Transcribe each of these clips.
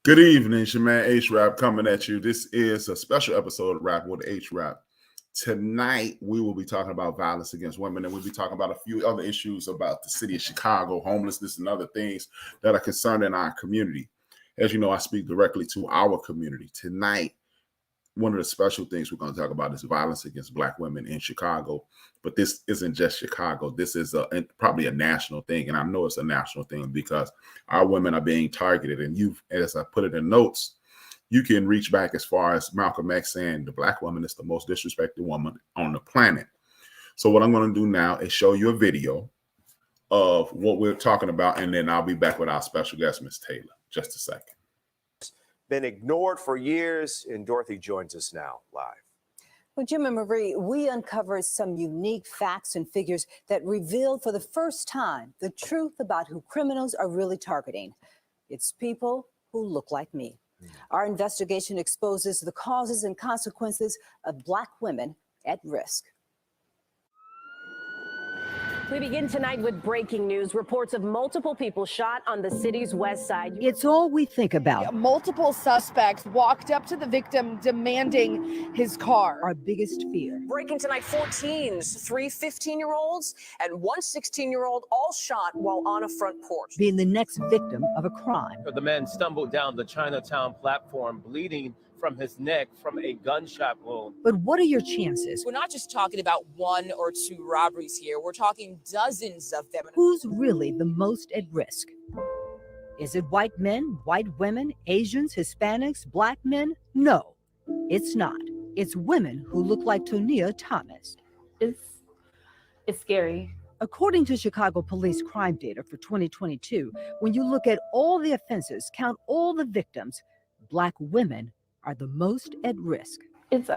Good evening, it's your man HRap coming at you. This is a special episode of Rap with HRap. Tonight, we will be talking about violence against women, and we'll be talking about a few other issues about the city of Chicago, homelessness, and other things that are concerning our community. As you know, I speak directly to our community. Tonight, one of the special things we're going to talk about is violence against Black women in Chicago. But this isn't just Chicago. This is probably a national thing. And I know it's a national thing because our women are being targeted. And as I put it in notes, you can reach back as far as Malcom X saying the Black woman is the most disrespected woman on the planet. So what I'm going to do now is show you a video of what we're talking about. And then I'll be back with our special guest, Ms. Taylor. Just a second. Been ignored for years, and Dorothy joins us now live. Well, Jim and Marie, we uncovered some unique facts and figures that revealed for the first time the truth about who criminals are really targeting. It's people who look like me. Our investigation exposes the causes and consequences of Black women at risk. We begin tonight with breaking news. Reports of multiple people shot on the city's west side. It's all we think about. Multiple suspects walked up to the victim demanding his car. Our biggest fear. Breaking tonight, 4 teens, 3 15-year-olds and 1 16-year-old, all shot while on a front porch. Being the next victim of a crime. The man stumbled down the Chinatown platform, bleeding from his neck from a gunshot wound. But what are your chances? We're not just talking about 1 or 2 robberies here. We're talking dozens of them. Who's really the most at risk? Is it white men, white women, Asians, Hispanics, Black men? No, it's not. It's women who look like Tonia Thomas. It's scary. According to Chicago police crime data for 2022, when you look at all the offenses, count all the victims, Black women are the most at risk. It's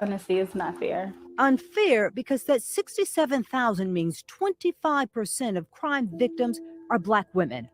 not fair. Unfair because that 67,000 means 25% of crime victims are Black women,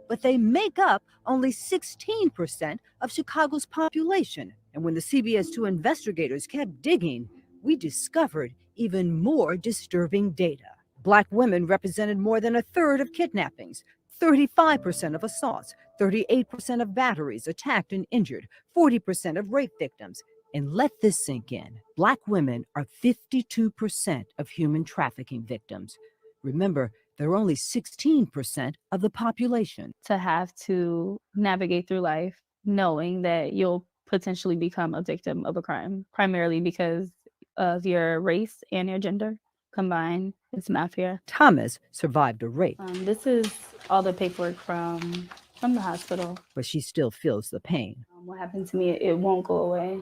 but they make up only 16% of Chicago's population. And when the CBS 2 investigators kept digging, we discovered even more disturbing data. Black women represented more than a third of kidnappings, 35% of assaults, 38% of batteries, attacked and injured, 40% of rape victims. And let this sink in. Black women are 52% of human trafficking victims. Remember, they're only 16% of the population. To have to navigate through life knowing that you'll potentially become a victim of a crime, primarily because of your race and your gender combined, it's not fair. Thomas survived a rape. This is all the paperwork from the hospital. But she still feels the pain. What happened to me, it won't go away.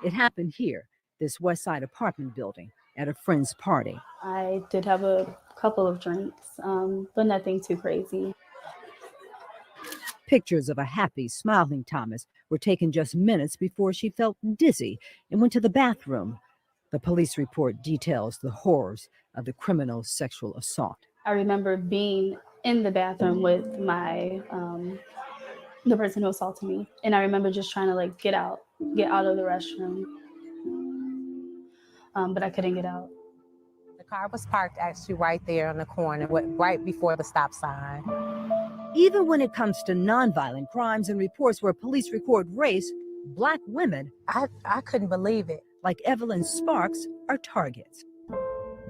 It happened here, this West Side apartment building, at a friend's party. I did have a couple of drinks, but nothing too crazy. Pictures of a happy, smiling Thomas were taken just minutes before she felt dizzy and went to the bathroom. The police report details the horrors of the criminal sexual assault. I remember being in the bathroom with my the person who assaulted me, and I remember just trying to get out of the restroom, but I couldn't get out. The car was parked actually right there on the corner, right before the stop sign. Even when it comes to nonviolent crimes and reports where police record race, Black women, I couldn't believe it. like Evelyn Sparks, are targets.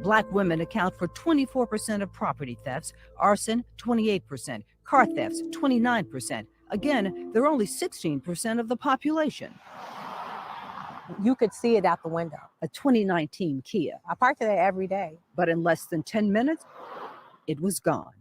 Black women account for 24% of property thefts, arson 28%, car thefts 29%. Again, they're only 16% of the population. You could see it out the window. A 2019 Kia, I parked it there every day. but in less than 10 minutes, it was gone.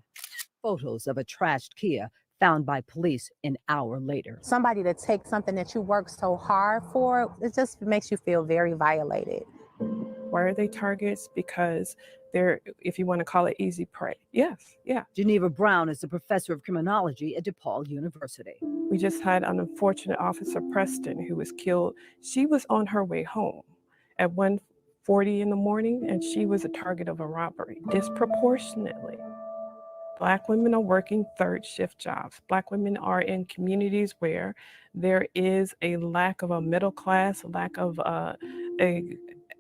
Photos of a trashed Kia found by police an hour later. Somebody to take something that you worked so hard for, it just makes you feel very violated. Why are they targets? Because they're, if you want to call it, easy prey. Yes, yeah. Geneva Brown is a professor of criminology at DePaul University. We just had an unfortunate officer, Preston, who was killed. She was on her way home at 1:40 in the morning, and she was a target of a robbery. Disproportionately, Black women are working third shift jobs. Black women are in communities where there is a lack of a middle class, lack of a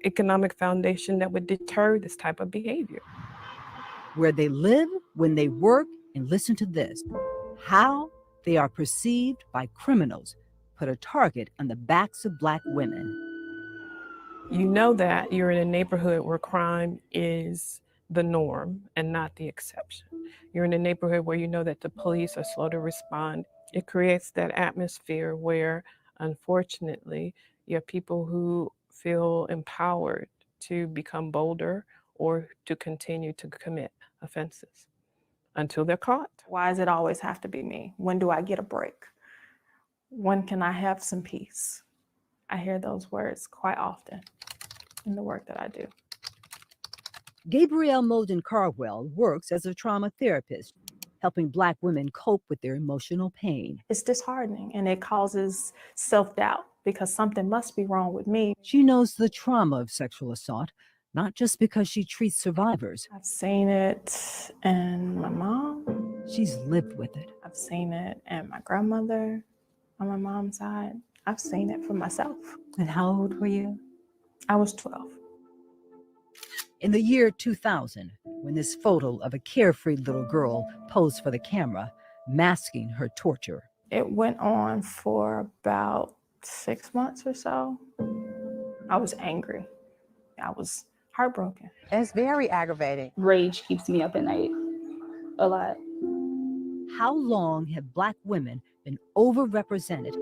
economic foundation that would deter this type of behavior. Where they live, when they work, and listen to this, how They are perceived by criminals, put a target on the backs of Black women. You know that you're in a neighborhood where crime is the norm and not the exception. You're in a neighborhood where you know that the police are slow to respond. It creates that atmosphere where, unfortunately, you have people who feel empowered to become bolder or to continue to commit offenses until they're caught. Why does it always have to be me? When do I get a break? When can I have some peace? I hear those words quite often in the work that I do. Gabrielle Molden Carwell works as a trauma therapist, helping Black women cope with their emotional pain. It's disheartening and it causes self-doubt because something must be wrong with me. She knows the trauma of sexual assault, not just because she treats survivors. I've seen it in my mom. She's lived with it. I've seen it in my grandmother on my mom's side. I've seen it for myself. And how old were you? I was 12. In the year 2000, when this photo of a carefree little girl posed for the camera, masking her torture. It went on for about 6 months or so. I was angry. I was heartbroken. It's very aggravating. Rage keeps me up at night a lot. How long have Black women been overrepresented?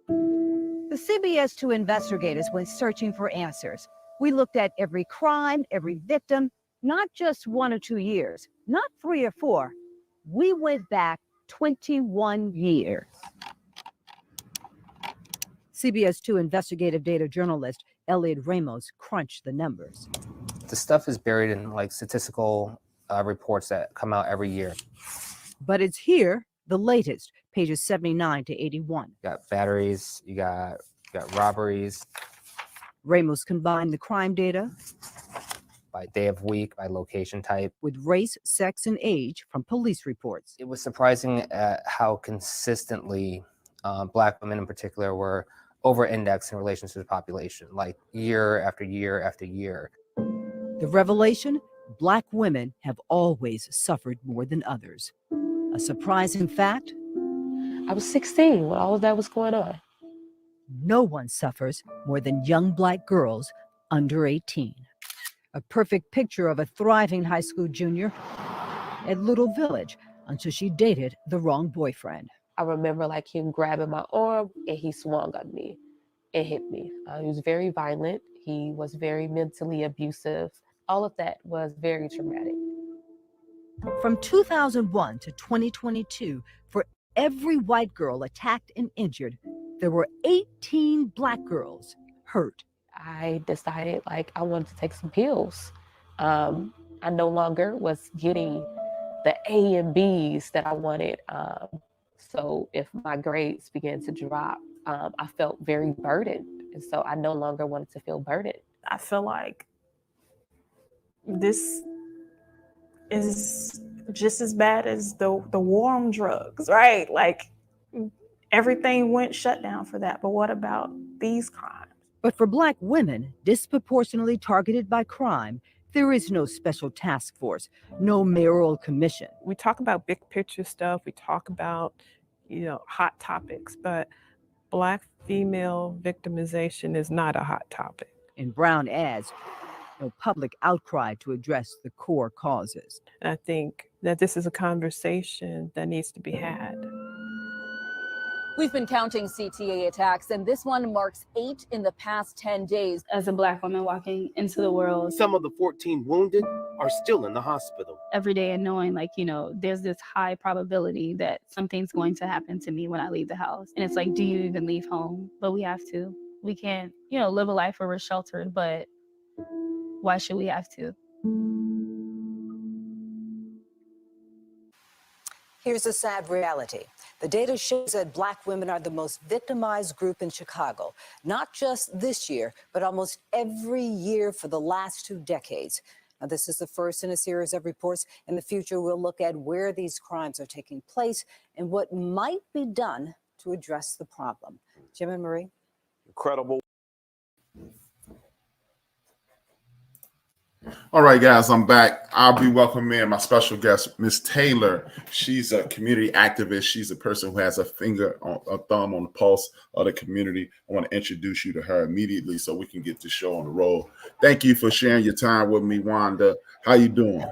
The CBS 2 investigators went searching for answers. We looked at every crime, every victim, not just 1 or 2 years, not 3 or 4. We went back 21 years. CBS 2 investigative data journalist Elliot Ramos crunched the numbers. The stuff is buried in like statistical reports that come out every year. But it's here, the latest, pages 79 to 81. You got batteries, you got robberies. Ramos combined the crime data by day of week, by location type, with race, sex, and age from police reports. It was surprising at how consistently Black women in particular were over-indexed in relation to the population, like year after year after year. The revelation, Black women have always suffered more than others. A surprising fact? I was 16 when all of that was going on. No one suffers more than young Black girls under 18. A perfect picture of a thriving high school junior at Little Village until she dated the wrong boyfriend. I remember like him grabbing my arm and he swung on me and hit me. He was very violent. He was very mentally abusive. All of that was very traumatic. From 2001 to 2022, for every white girl attacked and injured, there were 18 Black girls hurt. I decided like I wanted to take some pills. I no longer was getting the A and B's that I wanted. So if my grades began to drop, I felt very burdened. And so I no longer wanted to feel burdened. I feel like this is just as bad as the war on drugs, right? Like everything went shut down for that. But what about these crimes? But for Black women disproportionately targeted by crime, there is no special task force, no mayoral commission. We talk about big picture stuff. We talk about, hot topics, but Black female victimization is not a hot topic. And Brown adds, no public outcry to address the core causes. And I think that this is a conversation that needs to be had. We've been counting CTA attacks, and this one marks 8 in the past 10 days. As a Black woman walking into the world, Some of the 14 wounded are still in the hospital. every day and knowing there's this high probability that something's going to happen to me when I leave the house. And it's like, do you even leave home? But we have to. We can't, live a life where we're sheltered, but why should we have to? Here's a sad reality. The data shows that Black women are the most victimized group in Chicago, not just this year, but almost every year for the last 2 decades. Now, this is the first in a series of reports. In the future, we'll look at where these crimes are taking place and what might be done to address the problem. Jim and Marie? Incredible. All right, guys, I'm back. I'll be welcoming my special guest, Miss Taylor. She's a community activist. She's a person who has a thumb on the pulse of the community. I want to introduce you to her immediately so we can get the show on the roll. Thank you for sharing your time with me, Wanda. How you doing?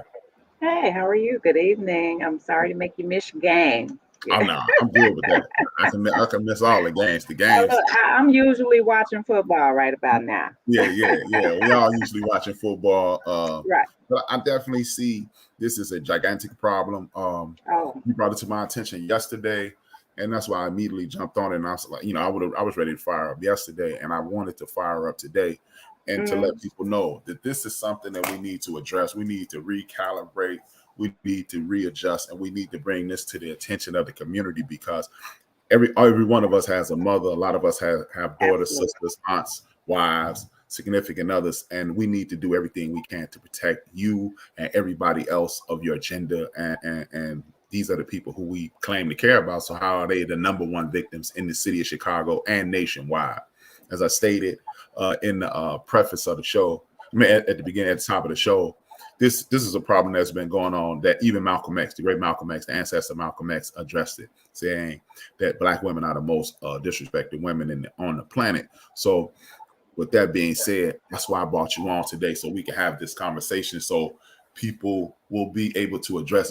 Hey, how are you? Good evening. I'm sorry to make you miss your game. I'm good with that. I can miss all the games. The games. Look, I'm usually watching football right about now. Yeah. We all usually watching football. Right. But I definitely see this is a gigantic problem. You brought it to my attention yesterday, and that's why I immediately jumped on it. And I was like, I was ready to fire up yesterday, and I wanted to fire up today, and to let people know that this is something that we need to address. We need to recalibrate. We need to readjust, and we need to bring this to the attention of the community because every one of us has a mother. A lot of us have daughters, sisters, aunts, wives, significant others, and we need to do everything we can to protect you and everybody else of your agenda. And these are the people who we claim to care about. So how are they the number one victims in the city of Chicago and nationwide? As I stated in the preface of the show, at the beginning, at the top of the show, this is a problem that's been going on that even Malcom X, the great Malcom X, the ancestor Malcom X, addressed it, saying that Black women are the most disrespected women on the planet. So with that being said, that's why I brought you on today, so we can have this conversation, so people will be able to address,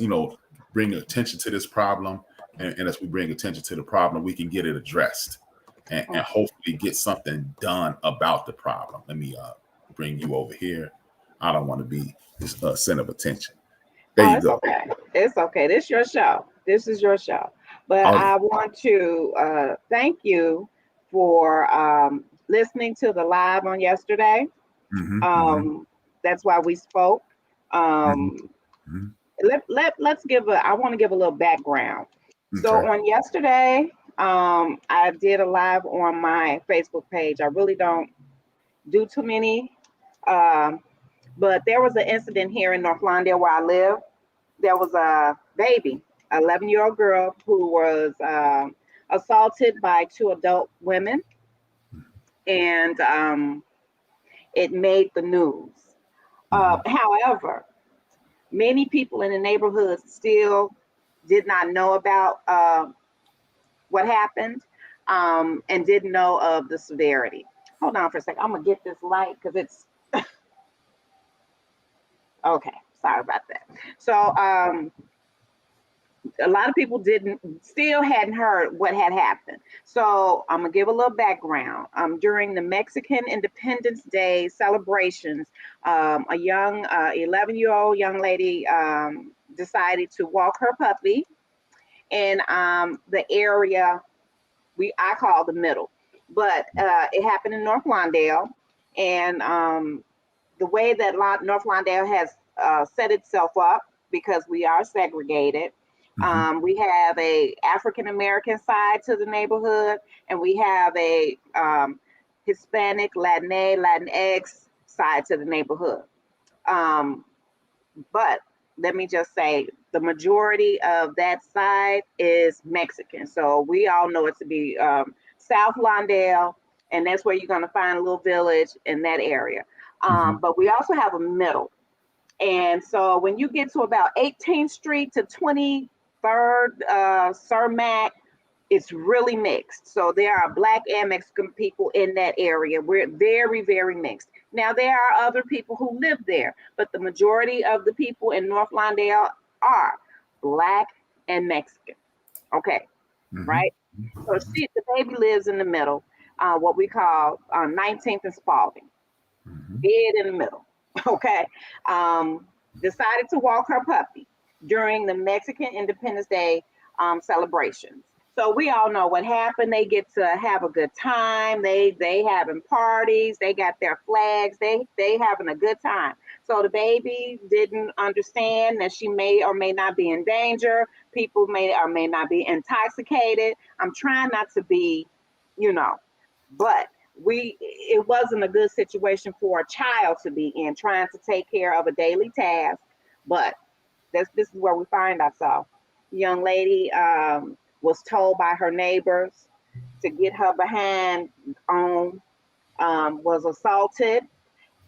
bring attention to this problem. And as we bring attention to the problem, we can get it addressed and hopefully get something done about the problem. Let me bring you over here. I don't want to be this center of attention. There you go. Okay. It's okay. This is your show. This is your show. But I want to thank you for listening to the live on yesterday. That's why we spoke. Let's give I want to give a little background. Okay. So on yesterday, I did a live on my Facebook page. I really don't do too many. But there was an incident here in North Lawndale where I live. There was a baby, 11-year-old girl who was assaulted by two adult women. And it made the news. However, many people in the neighborhood still did not know about what happened and didn't know of the severity. Hold on for a second. I'm going to get this light because it's okay. Sorry about that. So a lot of people still hadn't heard what had happened. So I'm gonna give a little background. During the Mexican Independence Day celebrations, a young 11-year-old young lady decided to walk her puppy in the area I call the middle, but it happened in North Lawndale, and the way that North Lawndale has set itself up, because we are segregated. We have a African-American side to the neighborhood, and we have a Hispanic, Latinx side to the neighborhood. But let me just say, the majority of that side is Mexican. So we all know it to be South Lawndale, and that's where you're going to find a little village in that area. But we also have a middle. And so when you get to about 18th Street to 23rd Cermak, it's really mixed. So there are Black and Mexican people in that area. We're very, very mixed. Now, there are other people who live there, but the majority of the people in North Lawndale are Black and Mexican. Okay, right? So the baby lives in the middle, what we call 19th and Spalding. Dead in the middle. Okay. Decided to walk her puppy during the Mexican Independence Day celebrations. So we all know what happened. They get to have a good time. They having parties. They got their flags. They having a good time. So the baby didn't understand that she may or may not be in danger. People may or may not be intoxicated. I'm trying not to be, but it wasn't a good situation for a child to be in, trying to take care of a daily task. But this is where we find ourselves. The young lady was told by her neighbors to get her behind on, was assaulted.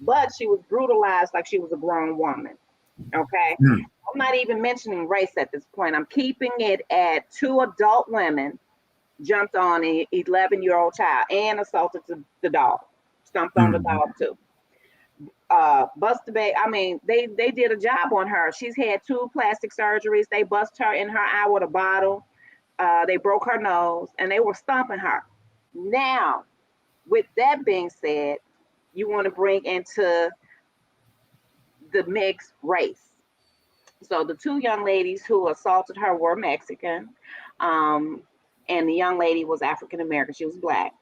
but she was brutalized like she was a grown woman. Okay. I'm not even mentioning race at this point. I'm keeping it at 2 adult women jumped on an 11-year-old child and assaulted the dog, stomped on the dog too. Busted baby. I mean, they did a job on her. She's had 2 plastic surgeries. They bust her in her eye with a bottle. They broke her nose and they were stomping her. Now, with that being said, you want to bring into the mixed race. So the 2 young ladies who assaulted her were Mexican, and the young lady was African American. She was Black.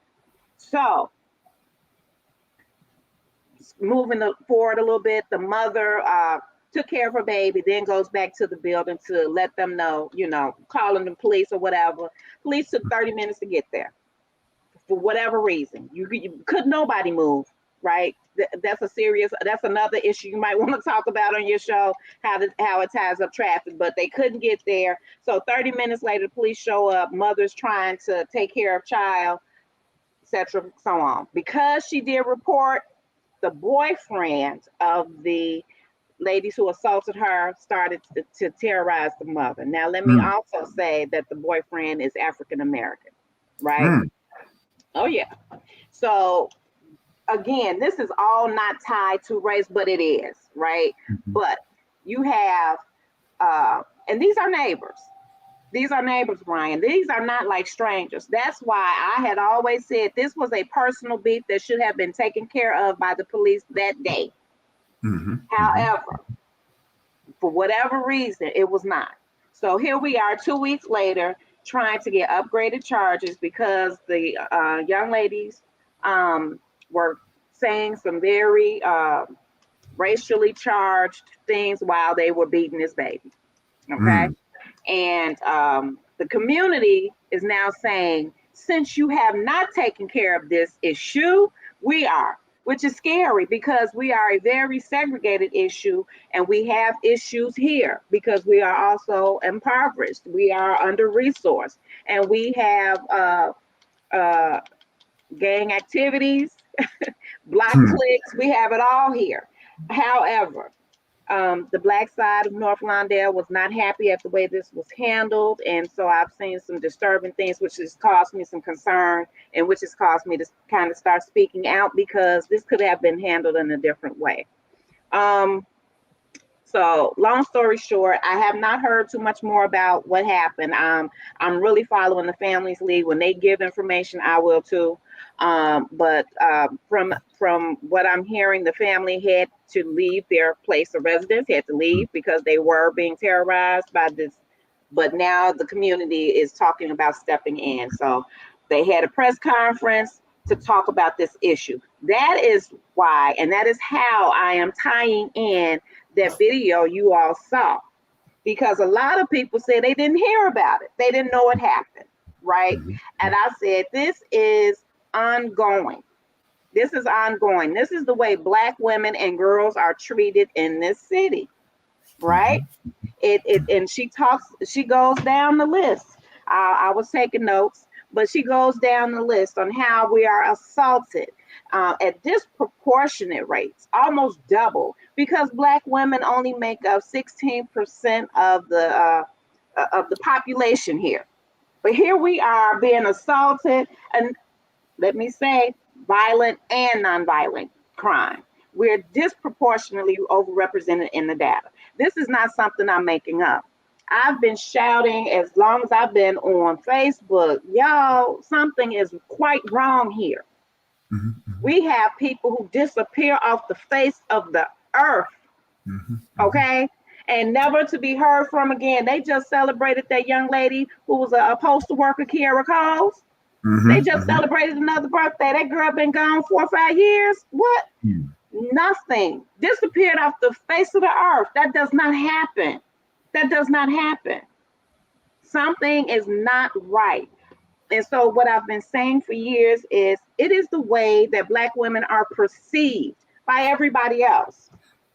So moving forward a little bit, the mother took care of her baby, then goes back to the building to let them know, calling the police or whatever. Police took 30 minutes to get there for whatever reason. You could nobody move, right? That's another issue you might want to talk about on your show, how it ties up traffic, but they couldn't get there. So 30 minutes later, the police show up, mother's trying to take care of child, etc., so on. Because she did report, the boyfriend of the ladies who assaulted her started to terrorize the mother. Now, let me also say that the boyfriend is African American, right? Oh, yeah. So, again, this is all not tied to race, but it is, right? But you have, and these are neighbors. These are neighbors, Brian. These are not like strangers. That's why I had always said this was a personal beef that should have been taken care of by the police that day. However, for whatever reason, it was not. So here we are 2 weeks later trying to get upgraded charges because the young ladies were saying some very racially charged things while they were beating this baby. Okay. And the community is now saying, since you have not taken care of this issue, we are, which is scary because we are a very segregated issue and we have issues here because we are also impoverished. We are under-resourced and we have gang activities, block cliques. We have it all here. However, the Black side of North Lawndale was not happy at the way this was handled. And so I've seen some disturbing things, which has caused me some concern and which has caused me to kind of start speaking out because this could have been handled in a different way. So long story short, I have not heard too much more about what happened. I'm really following the Families League. When they give information, I will too. But from what I'm hearing, the family had to leave their place of residence, had to leave because they were being terrorized by this. But now the community is talking about stepping in. So they had a press conference to talk about this issue. That is why, and that is how I am tying in that video you all saw. Because a lot of people said they didn't hear about it. They didn't know what happened, right? And I said, this is ongoing. This is ongoing. This is the way Black women and girls are treated in this city, right? And she goes down the list. I was taking notes, but she goes down the list on how we are assaulted at disproportionate rates, almost double, because Black women only make up 16% of the population here. But here we are being assaulted, and let me say, violent and nonviolent crime. We're disproportionately overrepresented in the data. This is not something I'm making up. I've been shouting as long as I've been on Facebook, y'all, something is quite wrong here. We have people who disappear off the face of the earth, okay? And never to be heard from again. They just celebrated that young lady who was a postal worker, Kiara Coles. They just celebrated another birthday. That girl been gone 4 or 5 years. What? Nothing. Disappeared off the face of the earth. That does not happen. That does not happen. Something is not right. And so what I've been saying for years is it is the way that Black women are perceived by everybody else.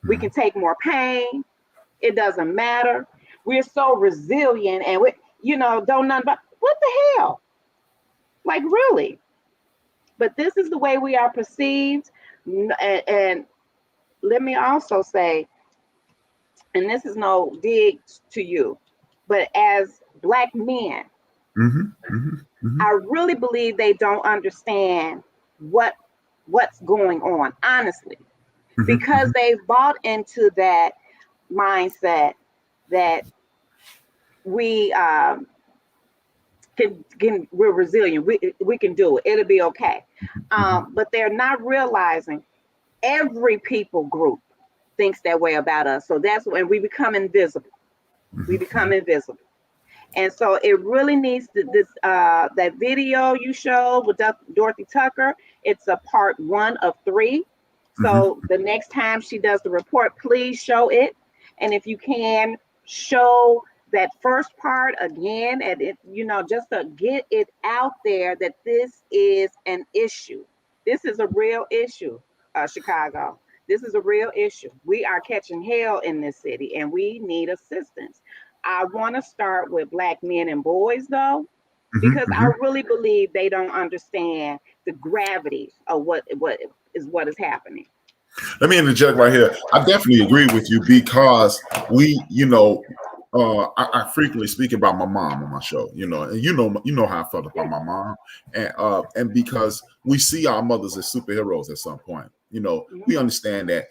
We can take more pain. It doesn't matter. We're so resilient and don't none but what the hell? Like, really? But this is the way we are perceived. And let me also say, and this is no dig to you, but as Black men, I really believe they don't understand what's going on, honestly, because they've bought into that mindset that we we're resilient, we can do it, it'll be okay. But they're not realizing every people group thinks that way about us. So that's when we become invisible. We become invisible. And so it really needs to, that video you showed with Dorothy Tucker, it's a part 1 of 3. So the next time she does the report, please show it. And if you can, show that first part again, and it, you know, just to get it out there that this is an issue. This is a real issue, Chicago. This is a real issue. We are catching hell in this city, and we need assistance. I want to start with Black men and boys, though, because I really believe they don't understand the gravity of what is happening. Let me interject right here. I definitely agree with you because we, you know, I frequently speak about my mom on my show, you know, and you know how I felt about my mom, and because we see our mothers as superheroes at some point, you know, we understand that.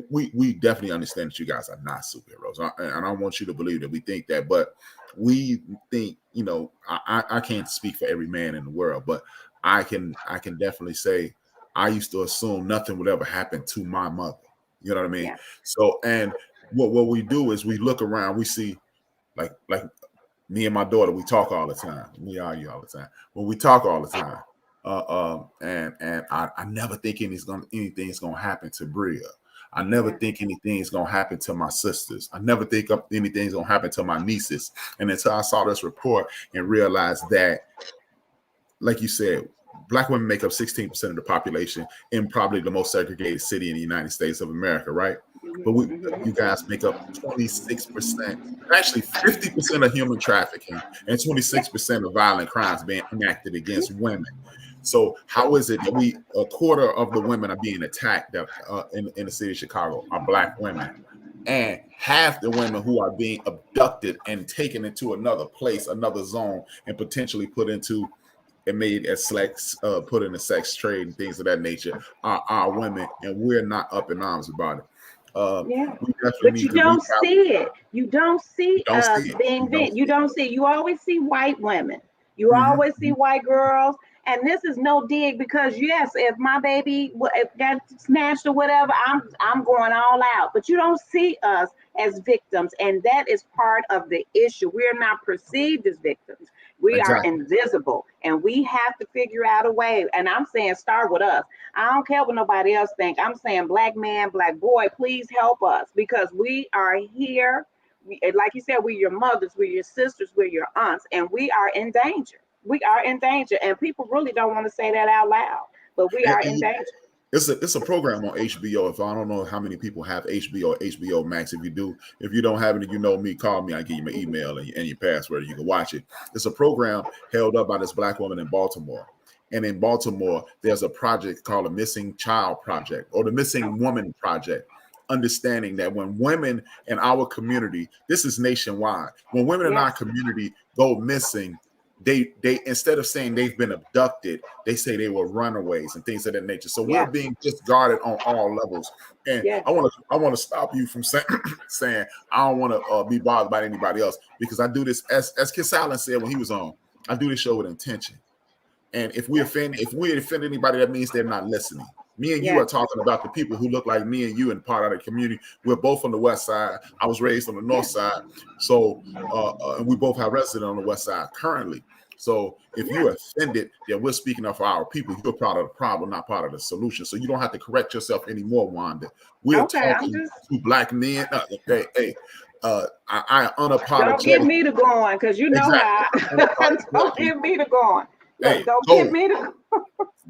We definitely understand that you guys are not superheroes, and I want you to believe that we think that, but we think, you know, I can't speak for every man in the world, but I can definitely say I used to assume nothing would ever happen to my mother. You know what I mean? Yeah. So, and what we do is we look around, we see like me and my daughter, we talk all the time. We argue all the time. Well, we talk all the time. And I never think anything's gonna happen to Bria. I never think anything's gonna happen to my sisters. I never think anything's gonna happen to my nieces. And until I saw this report and realized that, like you said, Black women make up 16% of the population in probably the most segregated city in the United States of America, right? But you guys make up 26%, actually 50% of human trafficking and 26% of violent crimes being enacted against women. So how is it that a quarter of the women are being attacked in the city of Chicago are Black women, and half the women who are being abducted and taken into another place, another zone, and potentially put into and made as sex, put in a sex trade and things of that nature are women, and we're not up in arms about it. But you don't see it. You don't see us being bent. You don't see. You always see white women. You always see white girls. And this is no dig, because yes, if my baby got snatched or whatever, I'm going all out. But you don't see us as victims, and that is part of the issue. We are not perceived as victims. We are invisible, and we have to figure out a way. And I'm saying start with us. I don't care what nobody else think. I'm saying Black man, Black boy, please help us, because we are here. Like you said, we're your mothers, we're your sisters, we're your aunts, and we are in danger. We are in danger, and people really don't want to say that out loud, but we are in danger. It's a program on HBO. If I don't know how many people have HBO or HBO Max. If you don't have it, you know me, call me. I give you my email and your password. You can watch it. It's a program held up by this Black woman in Baltimore. And in Baltimore, there's a project called the Missing Child Project or the Missing Woman Project. Understanding that when women in our community, this is nationwide, when women in our community go missing, they instead of saying they've been abducted, they say they were runaways and things of that nature. So we're being discarded on all levels. And I want to stop you from saying I don't want to be bothered by anybody else, because I do this, as Kid Allen said when he was on, I do this show with intention. And if we offend anybody, that means they're not listening. Me and you are talking about the people who look like me and you and part of the community. We're both on the west side. I was raised on the north side. So and we both have residence on the west side currently. So if you're offended that we're speaking up for our people, you're part of the problem, not part of the solution. So you don't have to correct yourself anymore, Wanda. We're talking to Black men. I unapologetic. Don't get me to going, because you know how. Don't get me to going. Hey, don't get me to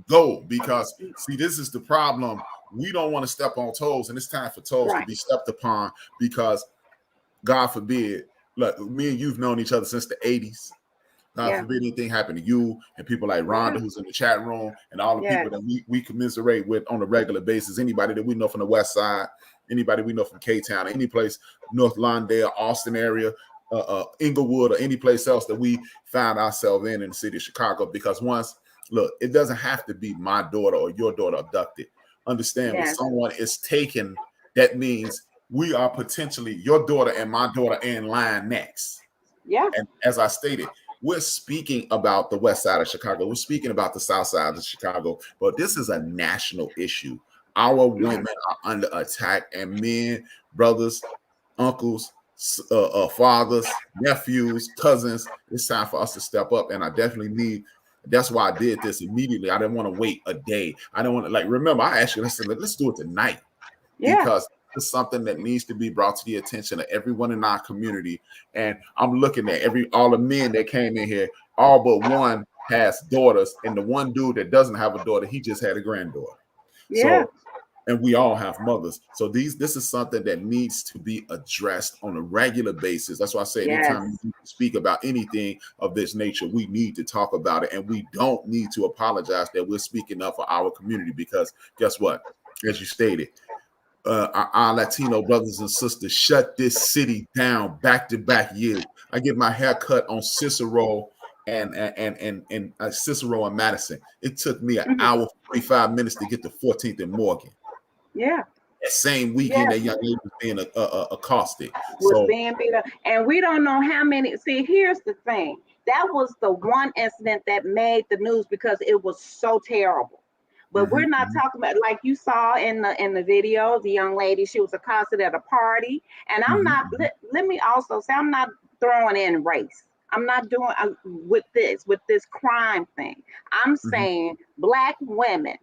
go, because see, this is the problem. We don't want to step on toes, and it's time for toes to be stepped upon, because God forbid, look, me and you've known each other since the 80s. God forbid anything happen to you and people like Rhonda, who's in the chat room, and all the people that we commiserate with on a regular basis. Anybody that we know from the West Side, anybody we know from K-Town, any place, North Lawndale, Austin area, Inglewood, or any place else that we found ourselves in the city of Chicago. Because once, look, it doesn't have to be my daughter or your daughter abducted. Understand, when someone is taken, that means we are potentially your daughter and my daughter in line next. Yeah. And as I stated, we're speaking about the west side of Chicago. We're speaking about the south side of Chicago, but this is a national issue. Our women are under attack, and men, brothers, uncles, fathers, nephews, cousins, it's time for us to step up. And I definitely need, that's why I did this immediately. I didn't want to wait a day. I don't want to, like, remember, I asked you, let's do it tonight. Because it's something that needs to be brought to the attention of everyone in our community. And I'm looking at all the men that came in here, all but one has daughters, and the one dude that doesn't have a daughter, he just had a granddaughter. So, and we all have mothers. So this is something that needs to be addressed on a regular basis. That's why I say anytime we speak about anything of this nature, we need to talk about it, and we don't need to apologize that we're speaking up for our community, because guess what? As you stated, our Latino brothers and sisters shut this city down back-to-back years. I get my hair cut on Cicero and Cicero and Madison. It took me an hour, 45 minutes to get to 14th and Morgan. Yeah. That same weekend, that young lady was being accosted. Being beat up. And we don't know how many. See, here's the thing. That was the one incident that made the news because it was so terrible. But we're not talking about, like you saw in the video, the young lady, she was accosted at a party. And I'm not, let me also say, I'm not throwing in race. I'm not doing with this crime thing. I'm saying Black women,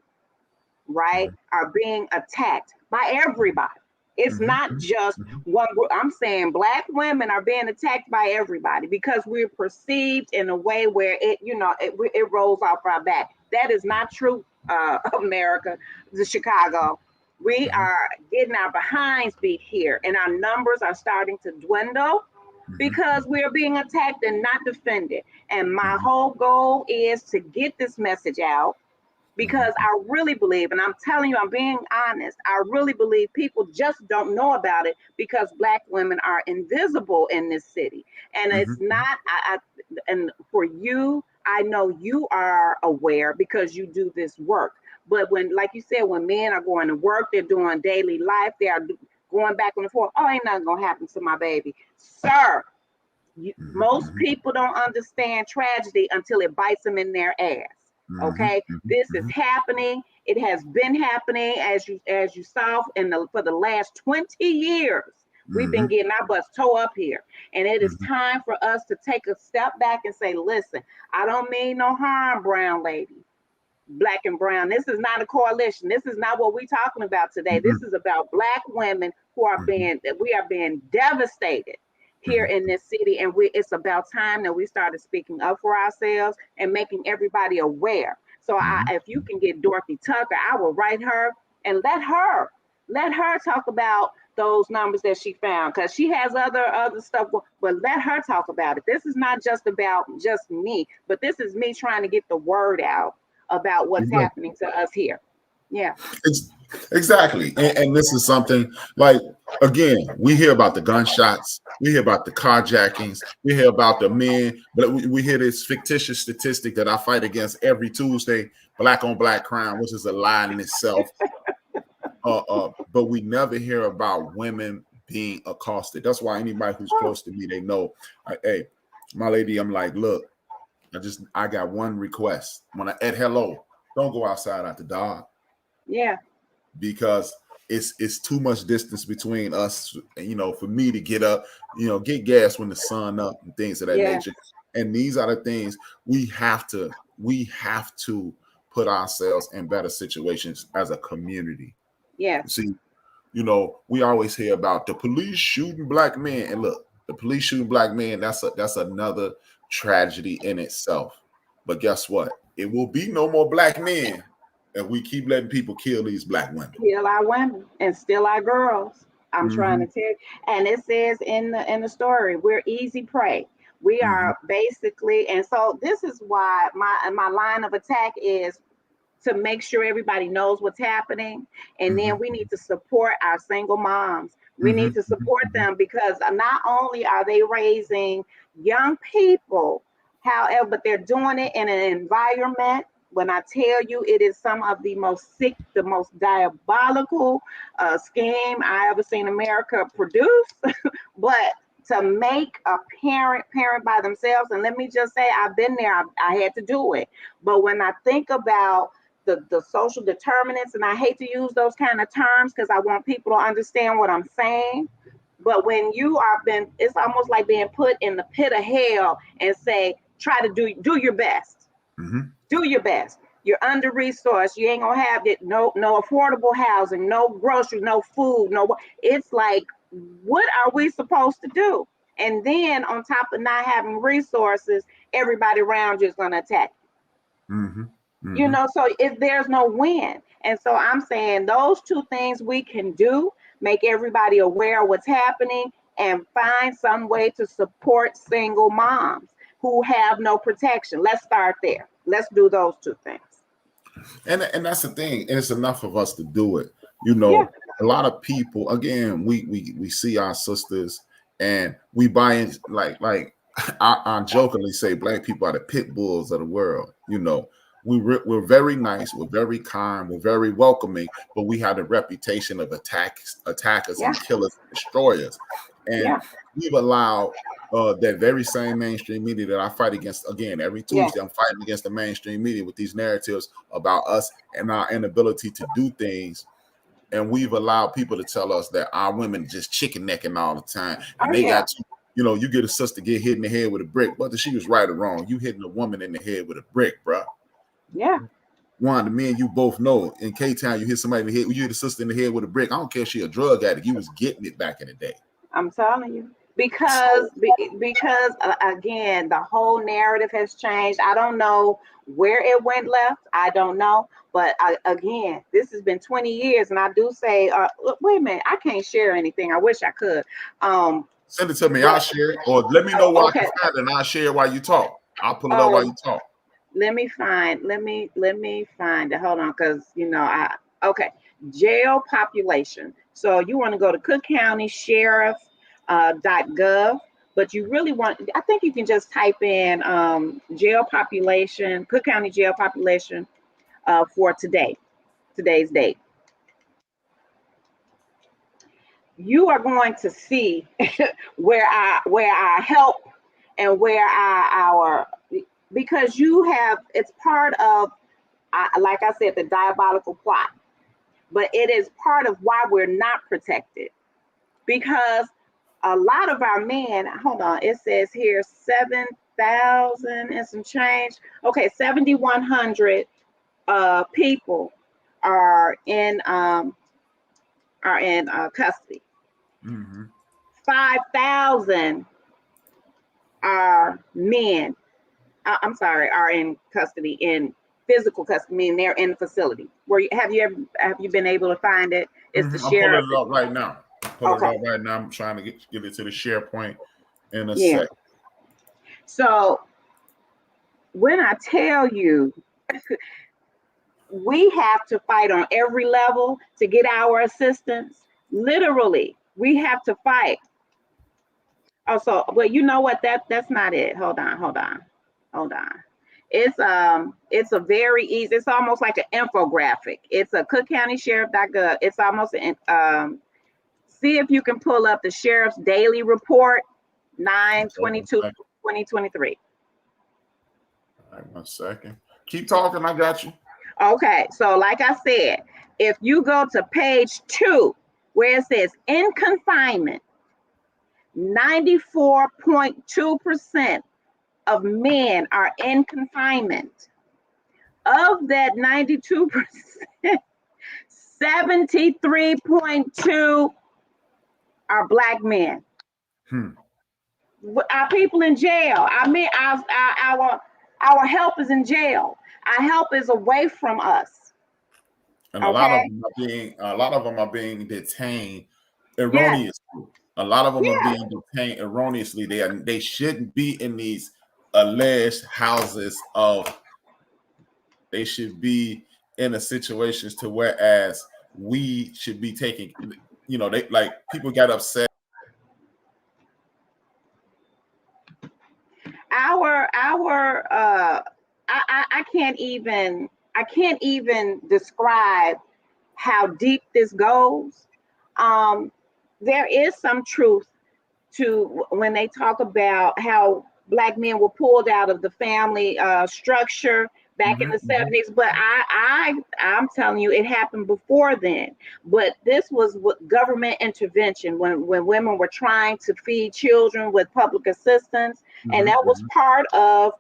right, are being attacked by everybody. It's not just one group. I'm saying Black women are being attacked by everybody because we're perceived in a way where it rolls off our back. That is not true, America, the Chicago. We are getting our behinds beat here, and our numbers are starting to dwindle because we're being attacked and not defended. And my whole goal is to get this message out, because I really believe, and I'm telling you, I'm being honest, I really believe people just don't know about it because Black women are invisible in this city. And it's not, and for you, I know you are aware because you do this work. But when, like you said, when men are going to work, they're doing daily life, they are going back and forth, oh, ain't nothing gonna happen to my baby. Sir, most people don't understand tragedy until it bites them in their ass. Okay, this is happening. It has been happening, as you saw for the last 20 years. We've been getting our butts toe up here, and it is time for us to take a step back and say, listen, I don't mean no harm, brown lady, Black and brown. This is not a coalition. This is not what we're talking about today. This is about Black women who are we are being devastated here in this city, and it's about time that we started speaking up for ourselves and making everybody aware. So if you can get Dorothy Tucker, I will write her and let her talk about those numbers that she found, because she has other stuff, but let her talk about it. This is not just about just me, but this is me trying to get the word out about what's happening to us here. Yeah. Exactly. And this is something like, again, we hear about the gunshots, we hear about the carjackings, we hear about the men, but we hear this fictitious statistic that I fight against every Tuesday, Black on Black crime, which is a lie in itself. But we never hear about women being accosted. That's why anybody who's close to me, they know, hey, my lady, I'm like, look, I got one request. When I at hello, don't go outside after dark. Yeah. Because it's too much distance between us, for me to get up, get gas when the sun up and things of that nature. And these are the things we have to put ourselves in better situations as a community. Yeah. See, we always hear about the police shooting Black men, and look, the police shooting Black men, that's another tragedy in itself. But guess what? It will be no more Black men if we keep letting people kill these Black women. Kill our women and steal our girls. I'm trying to tell you. And it says in the story, we're easy prey. We are basically, and so this is why my line of attack is to make sure everybody knows what's happening. And then we need to support our single moms. We need to support them, because not only are they raising young people, however, but they're doing it in an environment, when I tell you, it is some of the most sick, the most diabolical scheme I ever seen America produce. But to make a parent by themselves, and let me just say, I've been there, I had to do it. But when I think about the social determinants, and I hate to use those kind of terms because I want people to understand what I'm saying, but when you are it's almost like being put in the pit of hell and say, try to do your best. Do your best. You're under resourced. You ain't gonna have it. No affordable housing, no groceries, no food, no. It's like, what are we supposed to do? And then on top of not having resources, everybody around you is gonna attack you. You know, so there's no win. And so I'm saying those two things we can do, make everybody aware of what's happening, and find some way to support single moms who have no protection. Let's start there. Let's do those two things. And that's the thing. And it's enough of us to do it. You know, a lot of people, again, we see our sisters and we buy in, like I jokingly say Black people are the pit bulls of the world. You know, we're very nice, we're very kind, we're very welcoming, but we have the reputation of attackers and killers and destroyers. And we've allowed that very same mainstream media that I fight against, again, every Tuesday, I'm fighting against the mainstream media with these narratives about us and our inability to do things. And we've allowed people to tell us that our women just chicken necking all the time. And they got to, you know, you get a sister get hit in the head with a brick, whether she was right or wrong, you hitting a woman in the head with a brick, bro. Wanda, me and you both know in K-Town, you hit somebody in the head, you hit a sister in the head with a brick. I don't care if she a drug addict, you was getting it back in the day. I'm telling you, because again, the whole narrative has changed. I don't know where it went left. I don't know. But again, this has been 20 years. And I do say, wait a minute, I can't share anything. I wish I could. Send it to me. I'll share it. Or let me know where I can find it and I'll share it while you talk. I'll pull it up while you talk. Let me find it. Hold on, because you know, jail population. So you want to go to Cook County Sheriff .gov, but you really want, I think you can just type in jail population, Cook County jail population for today's date. You are going to see where our help and where our because you have, it's part of, like I said, the diabolical plot, but it is part of why we're not protected, because a lot of our men, hold on, it says here 7,000 and some change. Okay, 7,100 people are in custody. 5,000 are men. Are in custody, in physical custody, meaning they're in the facility. Have you been able to find it? It's the sheriff. I'm pulling it up right now. I'm trying to get it to the SharePoint in a sec. So when I tell you, we have to fight on every level to get our assistance. Literally, we have to fight. Also, well, you know what? That's not it. Hold on. It's a very easy. It's almost like an infographic. It's a Cook County Sheriff.gov. It's almost see if you can pull up the sheriff's daily report, 9/22/2023. All right, 1 second. Keep talking. I got you. Okay, so like I said, if you go to page 2, where it says in confinement, 94.2% of men are in confinement. Of that 92%, 73.2 are Black men. Our people in jail. I mean, our help is in jail. Our help is away from us. And a lot of them are being detained erroneously. A lot of them are being detained erroneously. They shouldn't be in these alleged houses of. They should be in a situations to whereas we should be taking. You know, they like people got upset. I can't even describe how deep this goes. There is some truth to when they talk about how Black men were pulled out of the family structure back in the 70s, but I'm telling you, it happened before then. But this was government intervention when women were trying to feed children with public assistance, and that was part of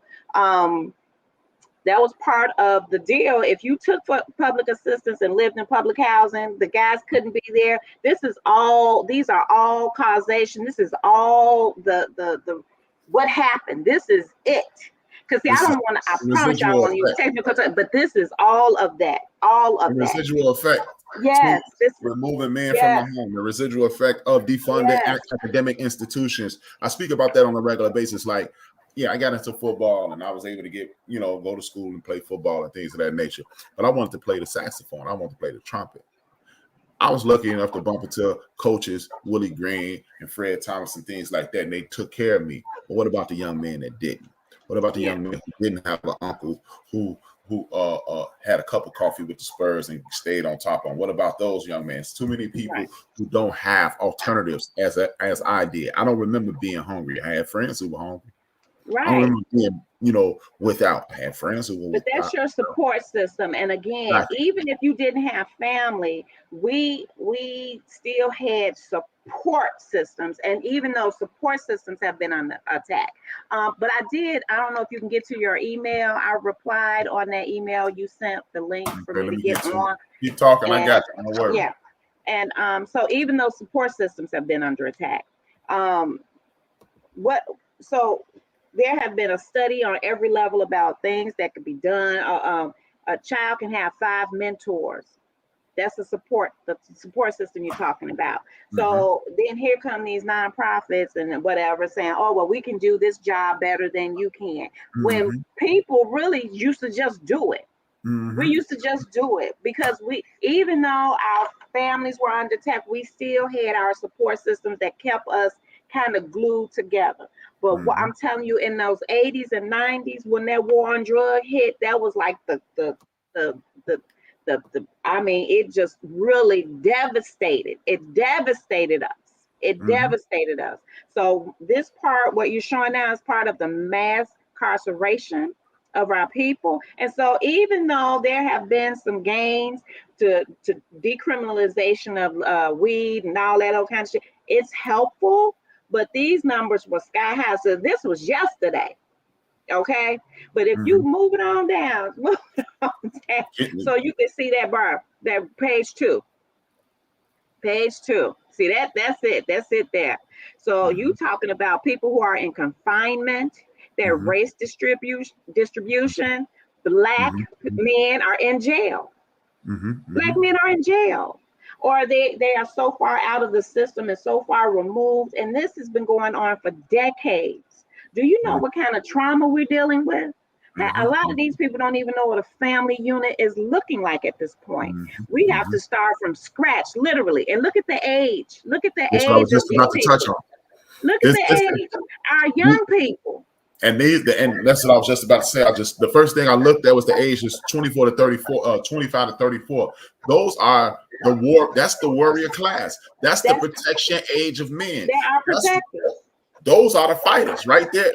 the deal. If you took public assistance and lived in public housing, the guys couldn't be there. These are all causation. This is all the what happened. This is it. Because I promise you I don't want to use technical terms, but this is all of that. Residual effect. Yes. Removing men from the home, the residual effect of defunding academic institutions. I speak about that on a regular basis. Like, I got into football and I was able to go to school and play football and things of that nature. But I wanted to play the saxophone. I wanted to play the trumpet. I was lucky enough to bump into coaches, Willie Green and Fred Thomas and things like that. And they took care of me. But what about the young men that didn't? What about the young men who didn't have an uncle who had a cup of coffee with the Spurs and stayed on top on? What about those young men? It's too many people who don't have alternatives as I did. I don't remember being hungry. I had friends who were hungry. Right. I remember being, without. I had friends who were. But that's your support system. And again, even if you didn't have family, we still had support systems. And even though support systems have been under attack, but I don't know if you can get to your email. I replied on that email you sent the link for me to get on. Keep talking. I got you. No worries. Yeah. And so even though support systems have been under attack, there have been a study on every level about things that could be done. A child can have 5 mentors. That's the support system you're talking about. So then here come these nonprofits and whatever saying, oh, well, we can do this job better than you can. When people really used to just do it. We used to just do it because even though our families were under attack, we still had our support systems that kept us kind of glued together. But what I'm telling you, in those 80s and 90s, when that war on drug hit, that was like it just really devastated. It devastated us. Devastated us. So this part, what you're showing now, is part of the mass incarceration of our people. And so even though there have been some gains to decriminalization of weed and all that old kind of shit, it's helpful. But these numbers were sky high. So this was yesterday. Okay. But if you move it on down, so you can see that bar, that page 2. Page 2. See that's it there. So you talking about people who are in confinement, their race distribution, Black men are in jail. Black men are in jail. Or they are so far out of the system and so far removed. And this has been going on for decades. Do you know what kind of trauma we're dealing with? A lot of these people don't even know what a family unit is looking like at this point. We have to start from scratch, literally. And look at the age. Look at the age. I was just about to touch on. Look at the age. Our young people. And that's what I was just about to say. The first thing I looked at was the age is 24 to 34, 25 to 34. Those are the war. That's the warrior class. That's the protection age of men. They are protectors. Those are the fighters right there.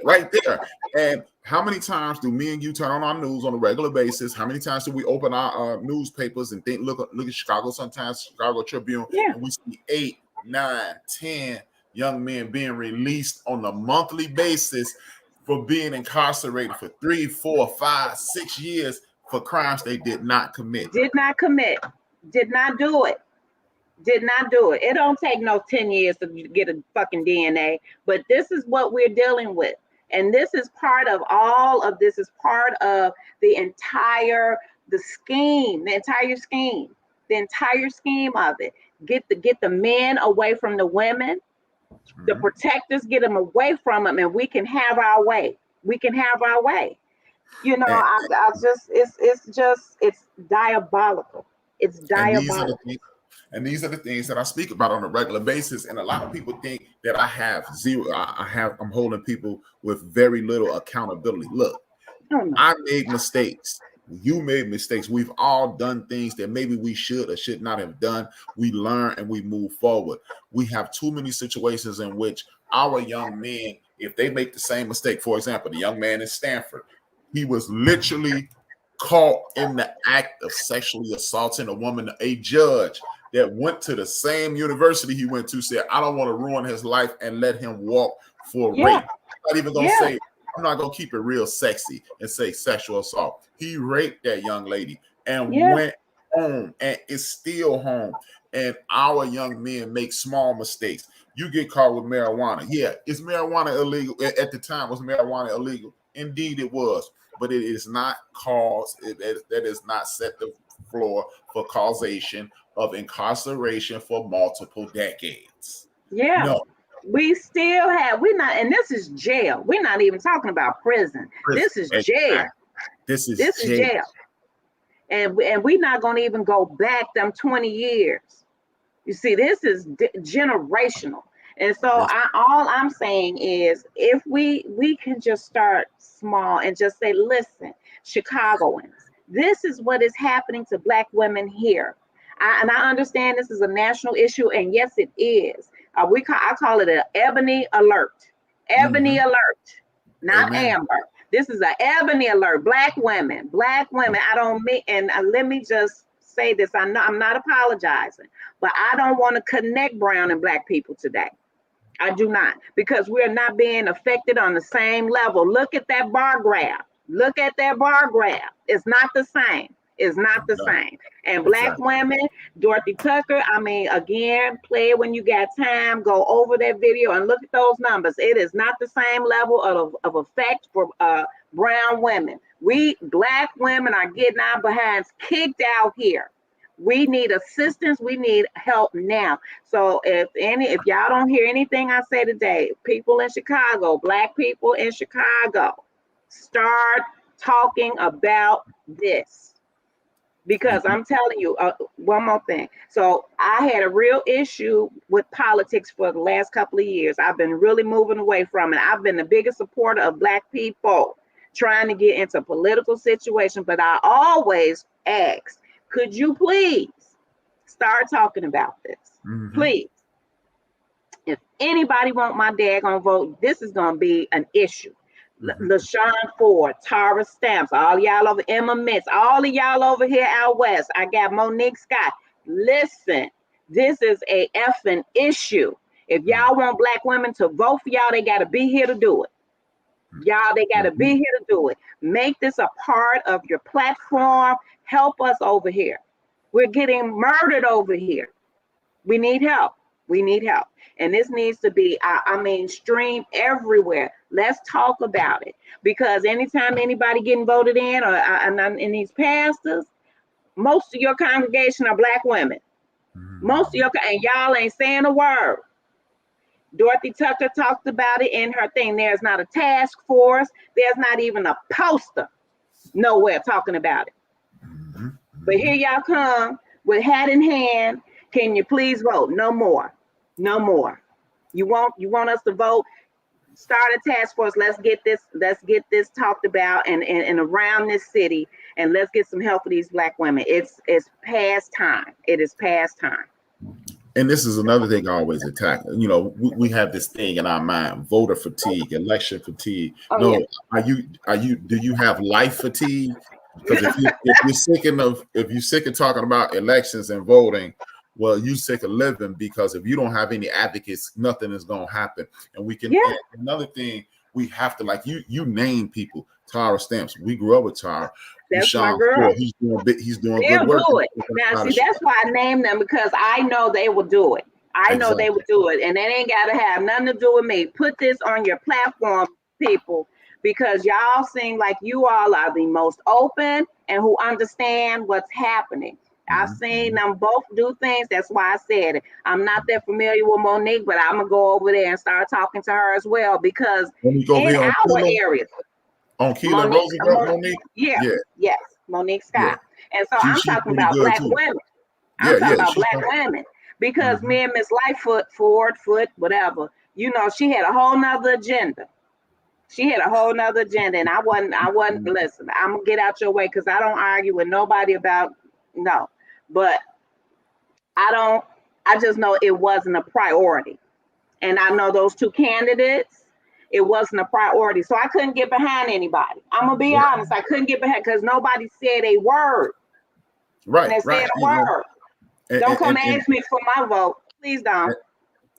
And how many times do me and you turn on our news on a regular basis? How many times do we open our newspapers and look at Chicago, sometimes Chicago Tribune, and we see 8, 9, 10 young men being released on a monthly basis for being incarcerated for 3, 4, 5, 6 years for crimes they did not commit. Did not do it. It don't take no 10 years to get a fucking DNA, but this is what we're dealing with. And this is part of all of this, is part of the entire scheme of it. Get the men away from the women. The protectors get them away from them, and we can have our way. We can have our way. You know, I just, it's diabolical. It's diabolical. And these are the things that I speak about on a regular basis. And a lot of people think that I have zero. I'm holding people with very little accountability. Look, I made mistakes. You made mistakes. We've all done things that maybe we should or should not have done. We learn and we move forward. We have too many situations in which our young men, if they make the same mistake, for example, the young man in Stanford, he was literally caught in the act of sexually assaulting a woman. A judge that went to the same university he went to said, I don't want to ruin his life and let him walk for rape. I'm not even going to say, I'm not going to keep it real sexy and say sexual assault. He raped that young lady and went home and is still home. And our young men make small mistakes. You get caught with marijuana. Yeah, is marijuana illegal? At the time, was marijuana illegal? Indeed, it was. But it is not that is not set the floor for causation of incarceration for multiple decades. Yeah. No. We still have, and this is jail. We're not even talking about prison. This is jail. This is jail. And we're not going to even go back them 20 years. You see, this is generational. And so all I'm saying is, if we can just start small and just say, listen, Chicagoans, this is what is happening to Black women here. And I understand this is a national issue, and yes, it is. I call it an ebony alert. Ebony alert, not amber. This is an ebony alert. Black women. I don't mean, and let me just say this. I know I'm not apologizing, but I don't want to connect brown and Black people today. I do not, because we are not being affected on the same level. Look at that bar graph. Look at that bar graph. It's not the same. It's not the same. And Black women, Dorothy Tucker, I mean, again, play it when you got time, go over that video and look at those numbers. It is not the same level of effect for brown women. We Black women are getting our behinds kicked out here. We need assistance. We need help now. So if y'all don't hear anything I say today, people in Chicago, Black people in Chicago, start talking about this. Because I'm telling you, one more thing. So I had a real issue with politics for the last couple of years. I've been really moving away from it. I've been the biggest supporter of Black people trying to get into political situations, but I always ask, could you please start talking about this? Please. If anybody want my daggone vote, this is going to be an issue. LaShawn Ford, Tara Stamps, all y'all over, Emma Mitz, all of y'all over here out west. I got Monique Scott. Listen, this is a effing issue. If y'all want Black women to vote for y'all, they got to be here to do it. They got to be here to do it. Make this a part of your platform. Help us over here. We're getting murdered over here. We need help. We need help. And this needs to be, streamed everywhere. Let's talk about it. Because anytime anybody getting voted in, or in these pastors, most of your congregation are Black women. Most of your, and y'all ain't saying a word. Dorothy Tucker talked about it in her thing. There's not a task force. There's not even a poster nowhere talking about it. But here y'all come with hat in hand. Can you please vote? No more. No more. You want us to vote? Start a task force. Let's get this talked about and around this city, and let's get some help for these Black women. It's past time. It is past time. And this is another thing I always attack. You know, we have this thing in our mind: voter fatigue, election fatigue. Do you have life fatigue? Because if you're sick of talking about elections and voting, well, you sick of living, because if you don't have any advocates, nothing is going to happen. And we can, another thing, we have to, like you name people. Tara Stamps, we grew up with Tara. That's my girl. Ford, he's doing good work. Do it. Now, see, that's why I named them, because I know they will do it. I know they will do it. And it ain't got to have nothing to do with me. Put this on your platform, people, because y'all seem like you all are the most open and who understand what's happening. I've seen them both do things. That's why I said it. I'm not that familiar with Monique, but I'm gonna go over there and start talking to her as well, because in our areas, on Keelan Roosevelt, Monique, yes, Monique Scott. And so she's I'm talking about black women. I'm talking about black women, because me and Miss Lightfoot, Ford, whatever, you know, she had a whole nother agenda. She had a whole nother agenda, and I wasn't, listen, I'm gonna get out your way, because I don't argue with nobody about, no, but I just know it wasn't a priority. And I know those two candidates, it wasn't a priority. So I couldn't get behind anybody. I'm gonna be honest, I couldn't get behind, because nobody said a word. Right, and they said a word. Don't come ask me for my vote. Please don't.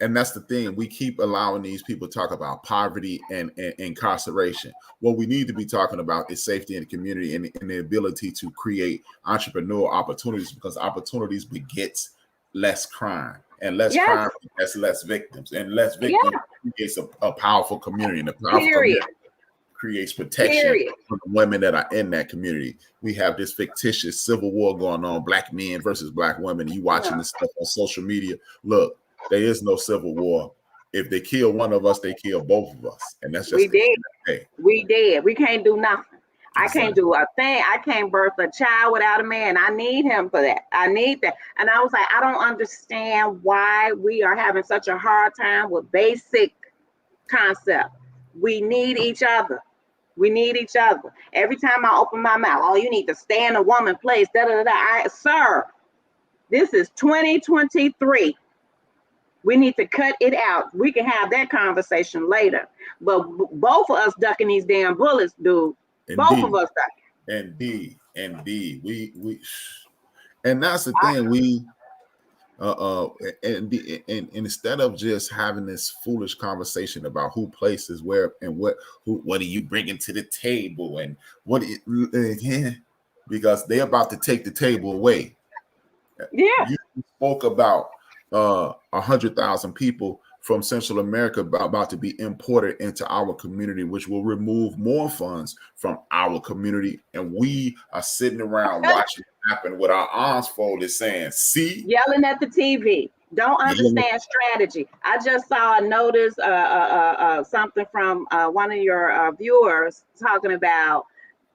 And that's the thing. We keep allowing these people to talk about poverty and incarceration. What we need to be talking about is safety in the community, and the ability to create entrepreneurial opportunities, because opportunities begets less crime, and less crime begets less victims, and less victims creates a powerful community, and a powerful community creates protection for the women that are in that community. We have this fictitious civil war going on, black men versus black women. You watching this stuff on social media. Look, there is no civil war. If they kill one of us, they kill both of us. And that's just we did. We did. We can't do nothing. I can't do a thing. I can't birth a child without a man. I need him for that. I need that. And I was like, I don't understand why we are having such a hard time with basic concept. We need each other. We need each other. Every time I open my mouth, oh, you need to stay in a woman place. Sir, this is 2023. We need to cut it out. We can have that conversation later. But both of us ducking these damn bullets, dude. Indeed. Both of us ducking. Indeed. We and that's the thing. And instead of just having this foolish conversation about who places where and what are you bringing to the table, and because they're about to take the table away. Yeah. You spoke about 100,000 people from Central America about to be imported into our community, which will remove more funds from our community. And we are sitting around watching it happen with our arms folded, saying, see? Yelling at the TV. Don't understand strategy. I just saw a notice, something from one of your viewers talking about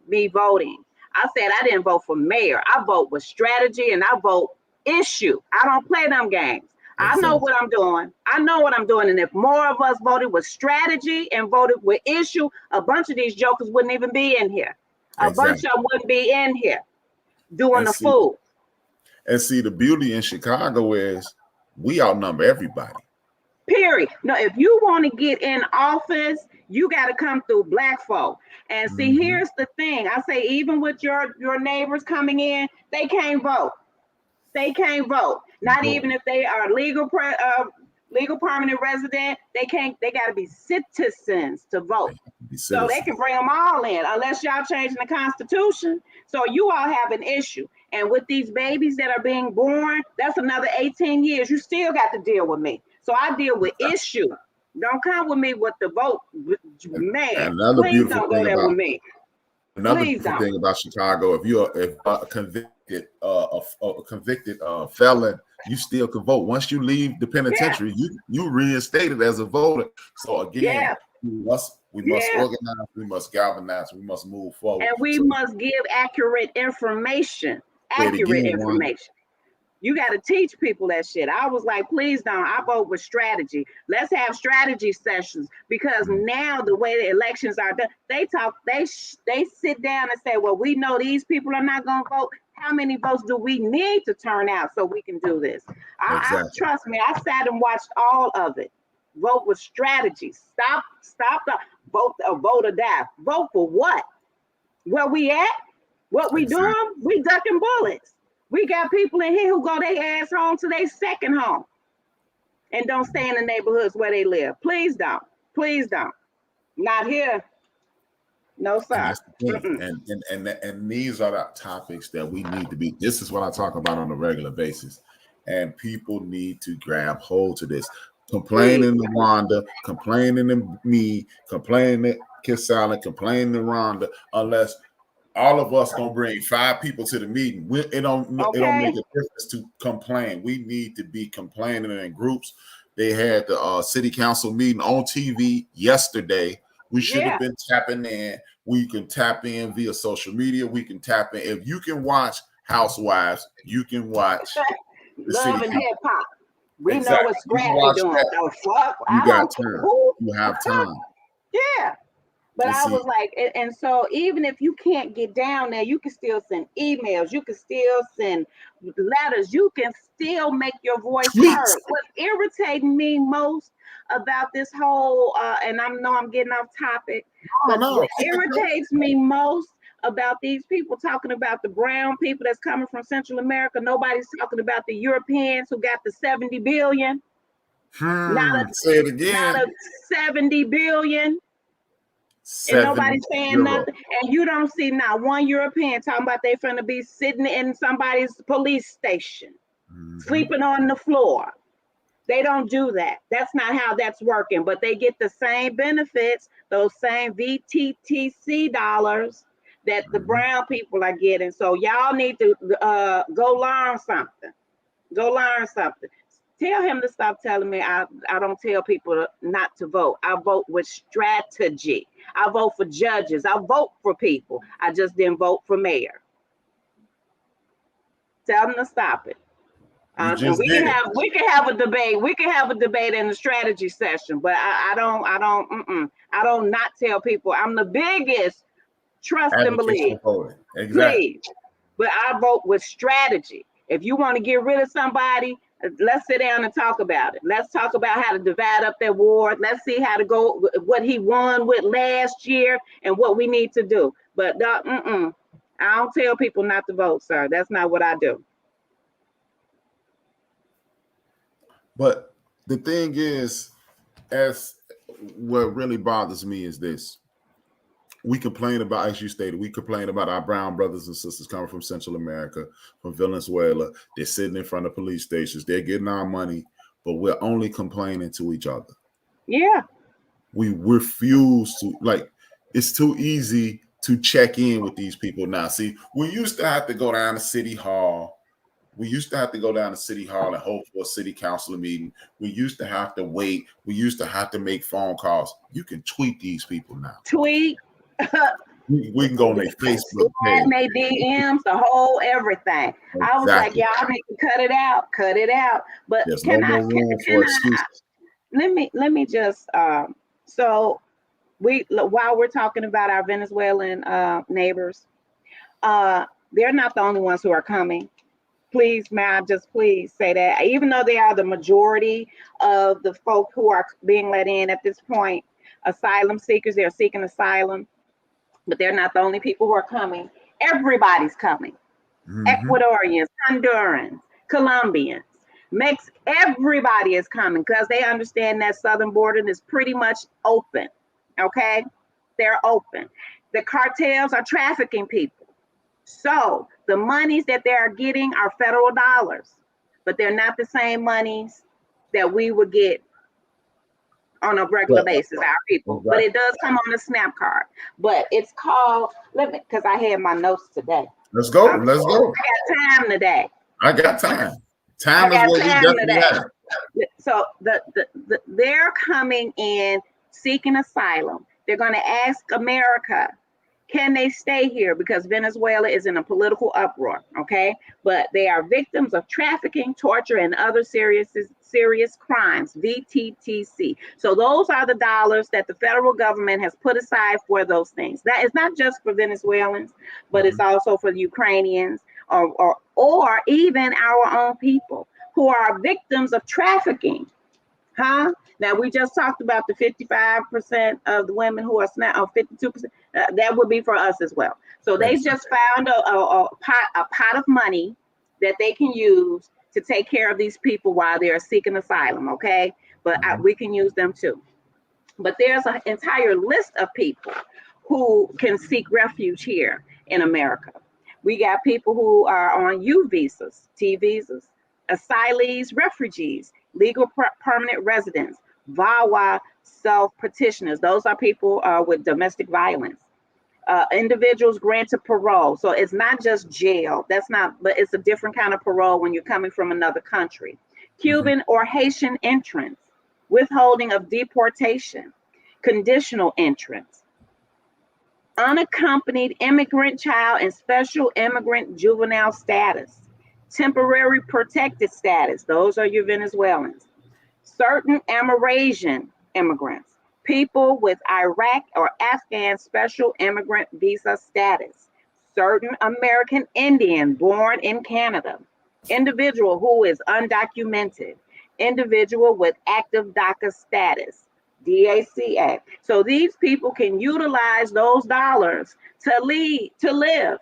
me voting. I said I didn't vote for mayor. I vote with strategy, and I vote issue. I don't play them games. I know what I'm doing. I know what I'm doing. And if more of us voted with strategy and voted with issue, a bunch of these jokers wouldn't even be in here. A bunch of them wouldn't be in here doing the fool. And see, the beauty in Chicago is we outnumber everybody. Period. No, if you want to get in office, you got to come through black folk. And see, here's the thing. I say, even with your neighbors coming in, they can't vote. They can't vote. Not even if they are legal permanent resident. They can't. They got to be citizens to vote. So they can bring them all in, unless y'all changing the Constitution. So you all have an issue. And with these babies that are being born, that's another 18 years. You still got to deal with me. So I deal with issue. Don't come with me with the vote, man. Please don't go there with me. Another thing about Chicago, if you're a convicted felon, you still can vote. Once you leave the penitentiary, you reinstated as a voter. So again, we must organize, we must galvanize, we must move forward. And we must give accurate information. You got to teach people that shit. I was like, please don't. I vote with strategy. Let's have strategy sessions, because now the way the elections are done, they sit down and say, well, we know these people are not going to vote. How many votes do we need to turn out so we can do this? I trust me, I sat and watched all of it. Vote with strategy. Stop the vote or die. Vote for what? Where we at? What we doing? We ducking bullets. We got people in here who go their ass home to their second home and don't stay in the neighborhoods where they live. Please don't. Please don't. Not here. No, sir. And these are the topics that we need to be. This is what I talk about on a regular basis. And people need to grab hold to this. Complaining to Wanda, complaining to me, complaining to Kisala, complaining to Rhonda, unless all of us gonna bring 5 people to the meeting. It don't make a difference to complain. We need to be complaining in groups. They had the city council meeting on TV yesterday. We should have been tapping in. We can tap in via social media. We can tap in. If you can watch Housewives, you can watch Love and Hip Hop. We know what You can Scrappy watch doing. that. Oh, fuck. You I got don't time. who? You have time. Yeah. But And I see- was like, and so even if you can't get down there, you can still send emails, you can still send letters, you can still make your voice heard. What's irritating me most about this whole, and I know I'm getting off topic, but what irritates me most about these people talking about the brown people that's coming from Central America, nobody's talking about the Europeans who got the 70 billion. Say it again. Not a 70 billion. And nobody's saying nothing. And you don't see not one European talking about they finna be sitting in somebody's police station, sleeping on the floor. They don't do that. That's not how that's working. But they get the same benefits, those same VTTC dollars that the brown people are getting. So y'all need to go learn something. Go learn something. Tell him to stop telling me I don't tell people not to vote. I vote with strategy. I vote for judges. I vote for people. I just didn't vote for mayor. Tell him to stop it. And we can have a debate. We can have a debate in the strategy session. But I don't not tell people. I'm the biggest trust and believe. Exactly. Please. But I vote with strategy. If you want to get rid of somebody, let's sit down and talk about it. Let's talk about how to divide up that ward. Let's see how to go, what he won with last year and what we need to do. But I don't tell people not to vote, sir. That's not what I do. But the thing is, as what really bothers me is this. We complain about, as you stated, we complain about our brown brothers and sisters coming from Central America, from Venezuela. They're sitting in front of police stations. They're getting our money, but we're only complaining to each other. Yeah. We refuse to, like, it's too easy to check in with these people now. See, we used to have to go down to City Hall. We used to have to go down to City Hall and hope for a city council meeting. We used to have to wait. We used to have to make phone calls. You can tweet these people now. Tweet. We can go on their Facebook page. They DMs, the whole everything. Exactly. I was like, y'all need to cut it out. But there's no more room for excuses. Let me just so while we're talking about our Venezuelan neighbors, they're not the only ones who are coming. Please, may I just please say that, even though they are the majority of the folk who are being let in at this point, asylum seekers, they're seeking asylum, but they're not the only people who are coming. Everybody's coming. Ecuadorians, Hondurans, Colombians, everybody is coming because they understand that southern border is pretty much open. Okay, they're open. The cartels are trafficking people. So the monies that they are getting are federal dollars, but they're not the same monies that we would get on a regular basis, our people. But it does come on a SNAP card. But it's called, because I had my notes today. Let's go. I got time today. I got time. Time is what we definitely have. So they're coming in seeking asylum. They're going to ask America, can they stay here? Because Venezuela is in a political uproar, okay? But they are victims of trafficking, torture, and other serious crimes, VTTC. So those are the dollars that the federal government has put aside for those things. That is not just for Venezuelans, but it's also for the Ukrainians or even our own people who are victims of trafficking. Now, we just talked about the 55% of the women who are SNAP, or 52%. That would be for us as well. So they just found a pot of money that they can use to take care of these people while they're seeking asylum, okay? But we can use them too. But there's an entire list of people who can seek refuge here in America. We got people who are on U visas, T visas, asylees, refugees, legal permanent residents, VAWA self-petitioners. Those are people with domestic violence. Individuals granted parole. So it's not just jail. That's not, but it's a different kind of parole when you're coming from another country. Cuban or Haitian entrance, withholding of deportation, conditional entrance, unaccompanied immigrant child and special immigrant juvenile status, temporary protected status. Those are your Venezuelans. Certain Amerasian immigrants, people with Iraq or Afghan special immigrant visa status, certain American Indian born in Canada, individual who is undocumented, individual with active DACA status, DACA. So these people can utilize those dollars to live.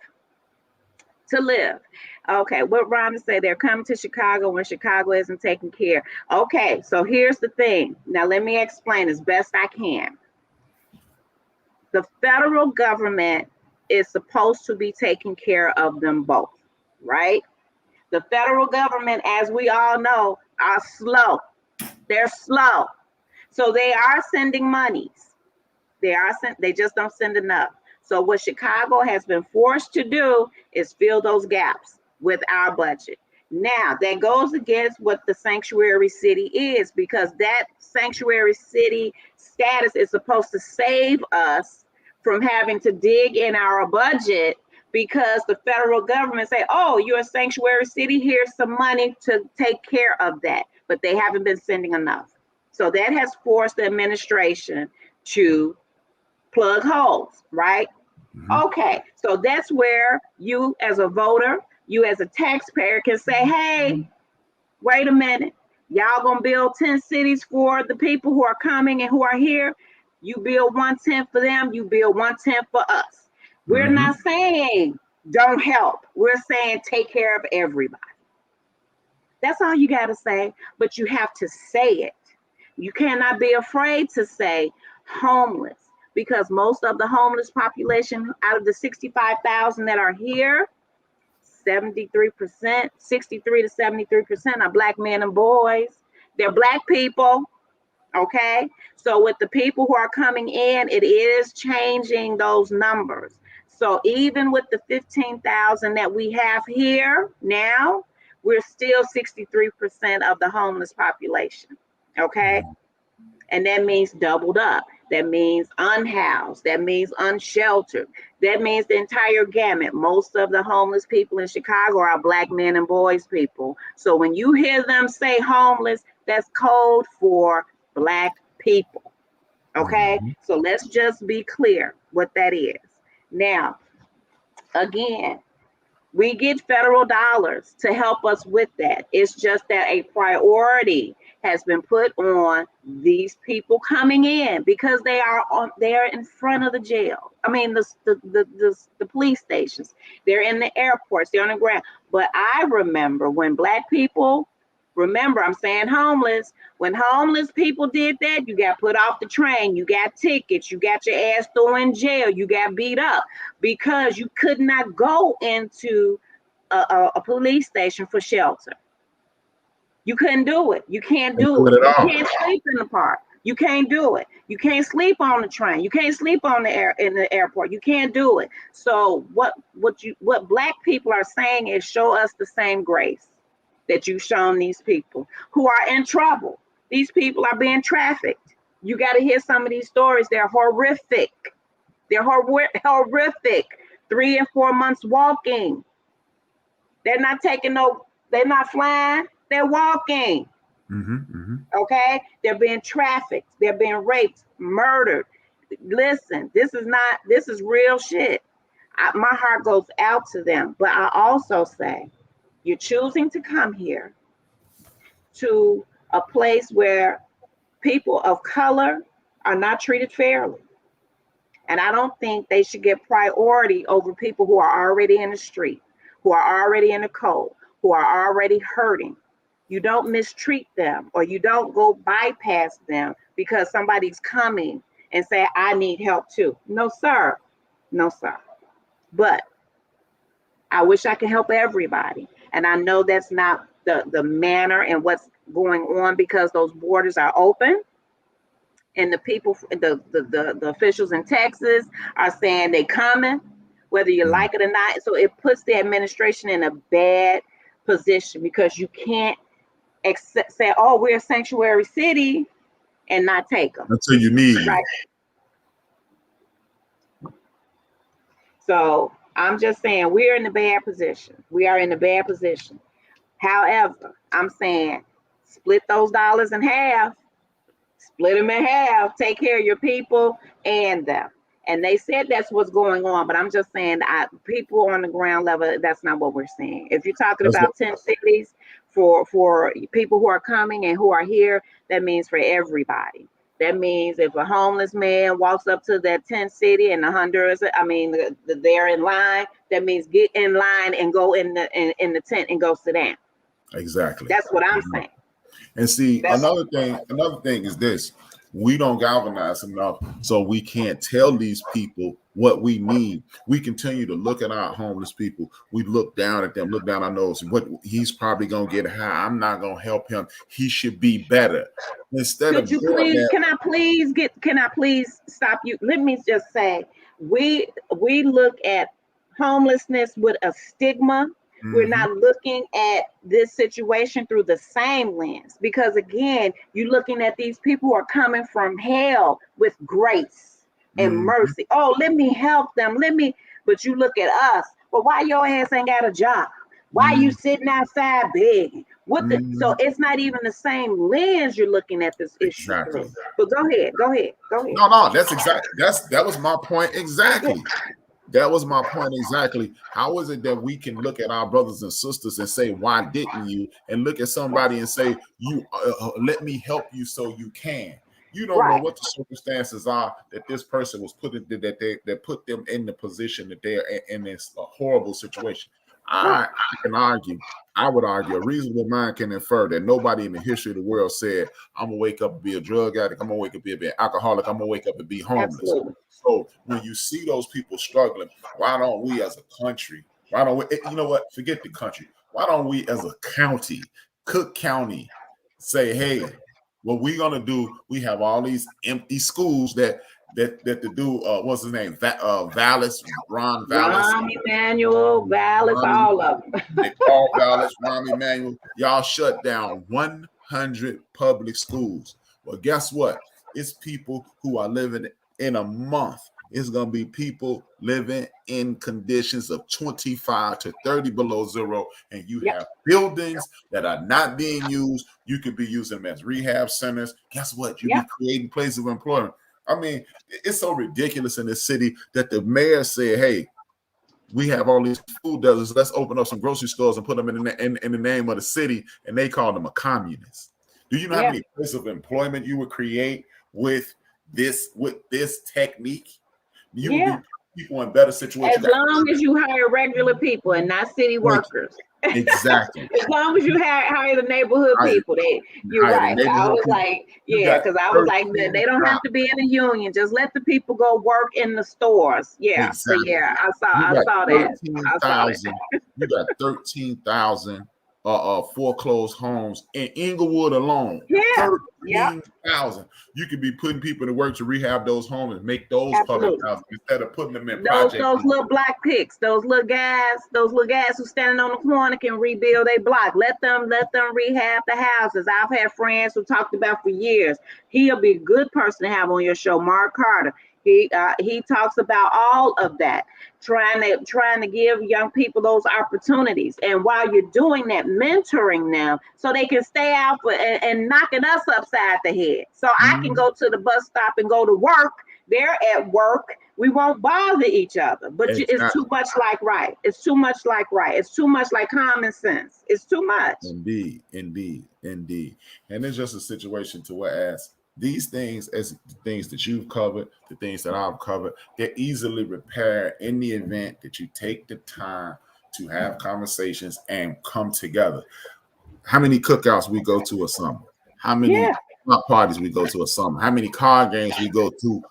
Okay, what Rhonda say? They're coming to Chicago when Chicago isn't taking care. Okay, so here's the thing. Now let me explain as best I can. The federal government is supposed to be taking care of them both, right? The federal government, as we all know, are slow. They're slow. So they are sending monies. They just don't send enough. So what Chicago has been forced to do is fill those gaps with our budget. Now, that goes against what the sanctuary city is, because that sanctuary city status is supposed to save us from having to dig in our budget, because the federal government say, oh, you're a sanctuary city, here's some money to take care of that. But they haven't been sending enough. So that has forced the administration to plug holes, right? Okay, so that's where you as a voter, you as a taxpayer can say, hey, wait a minute, y'all gonna build 10 cities for the people who are coming and who are here. You build 1/10 for them, you build 1/10 for us. We're not saying don't help. We're saying take care of everybody. That's all you gotta say, but you have to say it. You cannot be afraid to say homeless, because most of the homeless population out of the 65,000 that are here, 73%, 63 to 73% are Black men and boys. They're Black people, okay? So with the people who are coming in, it is changing those numbers. So even with the 15,000 that we have here now, we're still 63% of the homeless population, okay? And that means doubled up. That means unhoused. That means unsheltered. That means the entire gamut. Most of the homeless people in Chicago are Black men and boys people. So when you hear them say homeless, that's code for Black people. Okay? So let's just be clear what that is. Now, again, we get federal dollars to help us with that. It's just that a priority has been put on these people coming in, because they are in front of the jail. I mean, the police stations. They're in the airports. They're on the ground. But I remember when Black people, I'm saying homeless, when homeless people did that, you got put off the train, you got tickets, you got your ass thrown in jail, you got beat up because you could not go into a police station for shelter. You couldn't do it. You can't do it. You can't sleep in the park. You can't do it. You can't sleep on the train. You can't sleep in the airport. You can't do it. So what Black people are saying is, show us the same grace that you've shown these people who are in trouble. These people are being trafficked. You got to hear some of these stories. They're horrific. They're horrific. 3 and 4 months walking. They're not they're not flying. They're walking. Okay? They're being trafficked. They're being raped, murdered. Listen, this is real shit. My heart goes out to them. But I also say, you're choosing to come here to a place where people of color are not treated fairly. And I don't think they should get priority over people who are already in the street, who are already in the cold, who are already hurting. You don't mistreat them, or you don't go bypass them because somebody's coming and say, I need help too. No, sir. No, sir. But I wish I could help everybody. And I know that's not the manner and what's going on, because those borders are open. And the people, the officials in Texas are saying they coming, whether you like it or not. So it puts the administration in a bad position because you can't say, oh, we're a sanctuary city and not take them. Until you need them. Right. So I'm just saying we're in a bad position. We are in a bad position. However, I'm saying split those dollars in half. Split them in half. Take care of your people and them. And they said that's what's going on, but I'm just saying people on the ground level, that's not what we're seeing. If you're talking about 10 cities for people who are coming and who are here, that means for everybody. That means if a homeless man walks up to that 10 city and they're in line, that means get in line and go in the tent and go sit down. Exactly. That's what I'm saying. And see, another thing is this: we don't galvanize enough, so we can't tell these people what we need. We continue to look at our homeless people. We look down at them, look down our nose. What he's probably gonna get high. I'm not gonna help him. He should be better. Instead of doing that, can I please stop you? Let me just say, we look at homelessness with a stigma. We're not looking at this situation through the same lens because, again, you're looking at these people who are coming from hell with grace and mercy. Oh, let me help them. But you look at us. Well, why your ass ain't got a job? Why you sitting outside begging? So it's not even the same lens you're looking at this issue through. But go ahead. No, that was my point exactly. That was my point exactly. How is it that we can look at our brothers and sisters and say, why didn't you? And look at somebody and say, you let me help you so you can. You don't know what the circumstances are that this person was put in, that put them in the position that they're in this horrible situation. I would argue, a reasonable mind can infer that nobody in the history of the world said, I'm gonna wake up and be a drug addict, I'm gonna wake up and be an alcoholic, I'm gonna wake up and be homeless. Absolutely. So when you see those people struggling, why don't we as a country, forget the country, why don't we as a county, Cook County, say, hey, what we're gonna do, we have all these empty schools that the dude, what's his name? Ron Vallis. Ron Emanuel, Vallis, all of them. Paul Vallis, Ron Emanuel. Y'all shut down 100 public schools. Well, guess what? It's people who are living in a month. It's going to be people living in conditions of 25 to 30 below zero. And you have buildings that are not being used. You could be using them as rehab centers. Guess what? You'll be creating places of employment. I mean, it's so ridiculous in this city that the mayor said, hey, we have all these food deserts. Let's open up some grocery stores and put them in the name of the city. And they call them a communist. Do you know how many places of employment you would create with this technique? You would be people in better situations. As long as you hire regular people and not city workers. Exactly. As long as you hire the neighborhood people, you're right. I was like, because I was like, they don't have to be in a union. Just let the people go work in the stores. Yeah. Exactly. So I saw that. You got 13,000 foreclosed homes in Inglewood alone. 13,000. You could be putting people to work to rehab those homes and make those public houses instead of putting them in projects. Those little black pigs, those little guys who standing on the corner can rebuild a block. Let them rehab the houses. I've had friends who talked about for years. He'll be a good person to have on your show, Mark Carter. He talks about all of that, trying to give young people those opportunities. And while you're doing that, mentoring them so they can stay out and knocking us upside the head. So I can go to the bus stop and go to work. They're at work. We won't bother each other. But it's too much like right. It's too much like right. It's too much like common sense. It's too much. Indeed. And it's just a situation to whereas these things, as the things that you've covered, the things that I've covered, they're easily repaired in the event that you take the time to have conversations and come together. How many cookouts we go to a summer? How many parties we go to a summer? How many card games we go to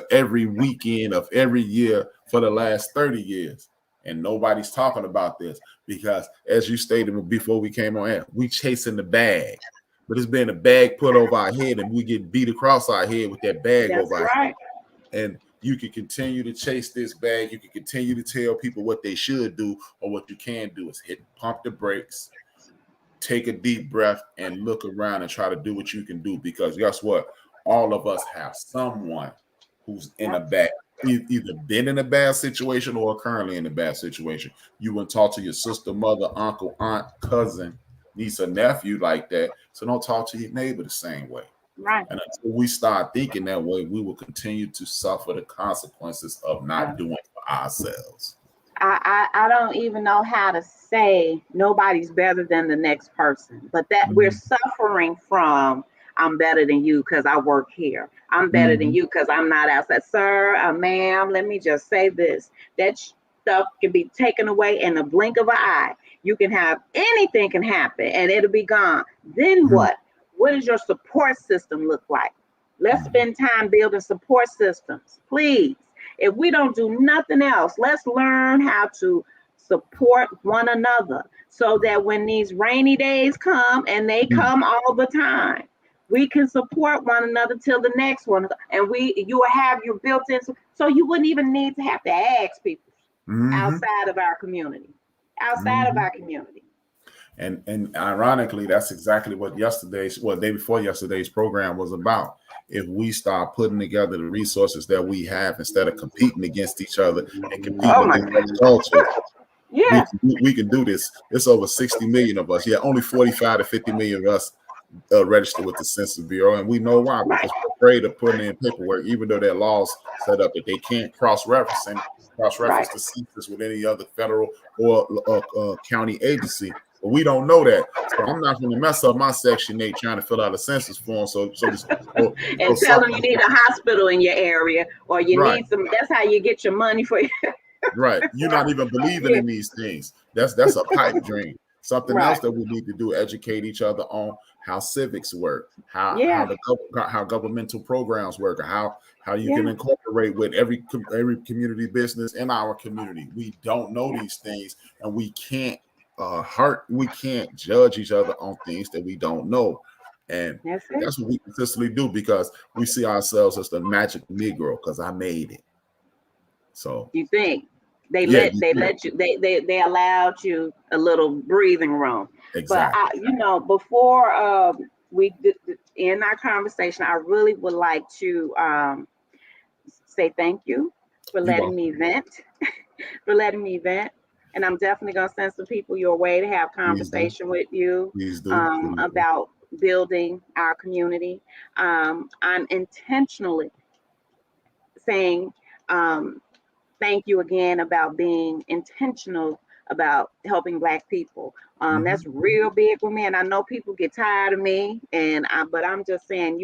every weekend of every year for the last 30 years? And nobody's talking about this because, as you stated before we came on air, we chasing the bag. but it's been a bag put over our head, and we get beat across our head with that bag over our head. And you can continue to chase this bag. You can continue to tell people what they should do, or what you can do is pump the brakes, take a deep breath, and look around and try to do what you can do. Because guess what? All of us have someone who's in a bad, either been in a bad situation or currently in a bad situation. You wouldn't talk to your sister, mother, uncle, aunt, cousin, niece, or nephew like that. So don't talk to your neighbor the same way. Right. And until we start thinking that way, we will continue to suffer the consequences of not doing for ourselves. I don't even know how to say nobody's better than the next person, but that we're suffering from, I'm better than you because I work here. I'm better than you because I'm not outside. Sir, ma'am, let me just say this. That stuff can be taken away in the blink of an eye. You can have anything can happen and it'll be gone. Then what? What does your support system look like? Let's spend time building support systems, please. If we don't do nothing else, let's learn how to support one another so that when these rainy days come, and they come all the time, we can support one another till the next one. And you will have your built-in, so you wouldn't even need to have to ask people outside of our community, of our community. And ironically, that's exactly what day before yesterday's program was about. If we start putting together the resources that we have instead of competing against each other and competing against culture, we can do this. It's over 60 million of us. Yeah, only 45 to 50 million of us registered with the Census Bureau, and we know why, because we're afraid of putting in paperwork, even though their laws set up that they can't cross-reference the census with any other federal or county agency. But we don't know that, so I'm not going to mess up my Section 8 trying to fill out a census form. So and tell them you need a hospital in your area, or you need some. That's how you get your money for you. Right, you're not even believing in these things. That's a pipe dream. Something else that we need to do: educate each other on how civics work, how governmental programs work, or how you can incorporate with every community business in our community. We don't know these things, and we can't we can't judge each other on things that we don't know. And that's what we consistently do, because we see ourselves as the magic Negro, because I made it. So you think they allowed you a little breathing room. Exactly. But before we end our conversation, I really would like to say thank you for letting me vent. And I'm definitely going to send some people your way to have conversation with you about building our community. I'm intentionally saying thank you again about being intentional about helping Black people. That's real big with me. And I know people get tired of me, but I'm just saying,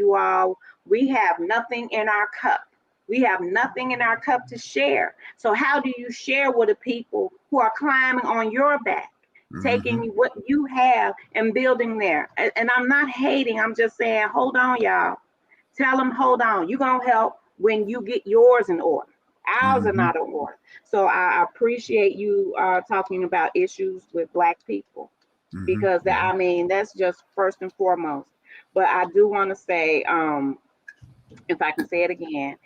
we have nothing in our cup. We have nothing in our cup to share. So how do you share with the people who are climbing on your back, taking what you have and building there? And I'm not hating. I'm just saying, hold on, y'all. Tell them, hold on. You're going to help when you get yours in order. Ours are not in order. So I appreciate you talking about issues with Black people, because that's just first and foremost. But I do want to say, if I can say it again,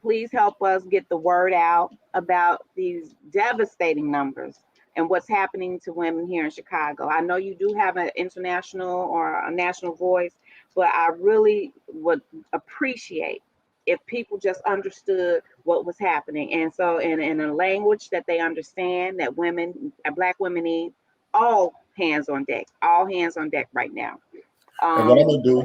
please help us get the word out about these devastating numbers and what's happening to women here in Chicago. I know you do have an international or a national voice, but I really would appreciate if people just understood what was happening. And so in a language that they understand, that Black women need, all hands on deck right now. And what I'm going to do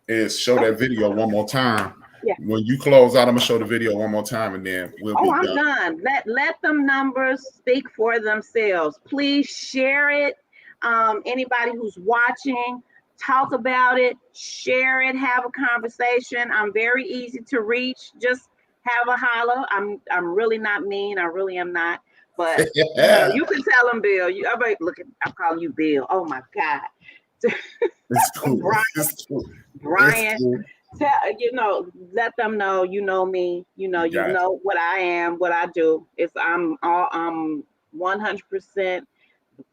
is show that video one more time. Yeah. When you close out, I'm gonna show the video one more time, and then we'll be done. I'm done. Let them numbers speak for themselves. Please share it. Anybody who's watching, talk about it, share it, have a conversation. I'm very easy to reach. Just have a holler. I'm really not mean. I really am not. But you can tell them, Bill. I'm calling you Bill. Oh my God. It's cool. Brian. It's cool. Let them know you know me. You know what I am, what I do. I'm 100%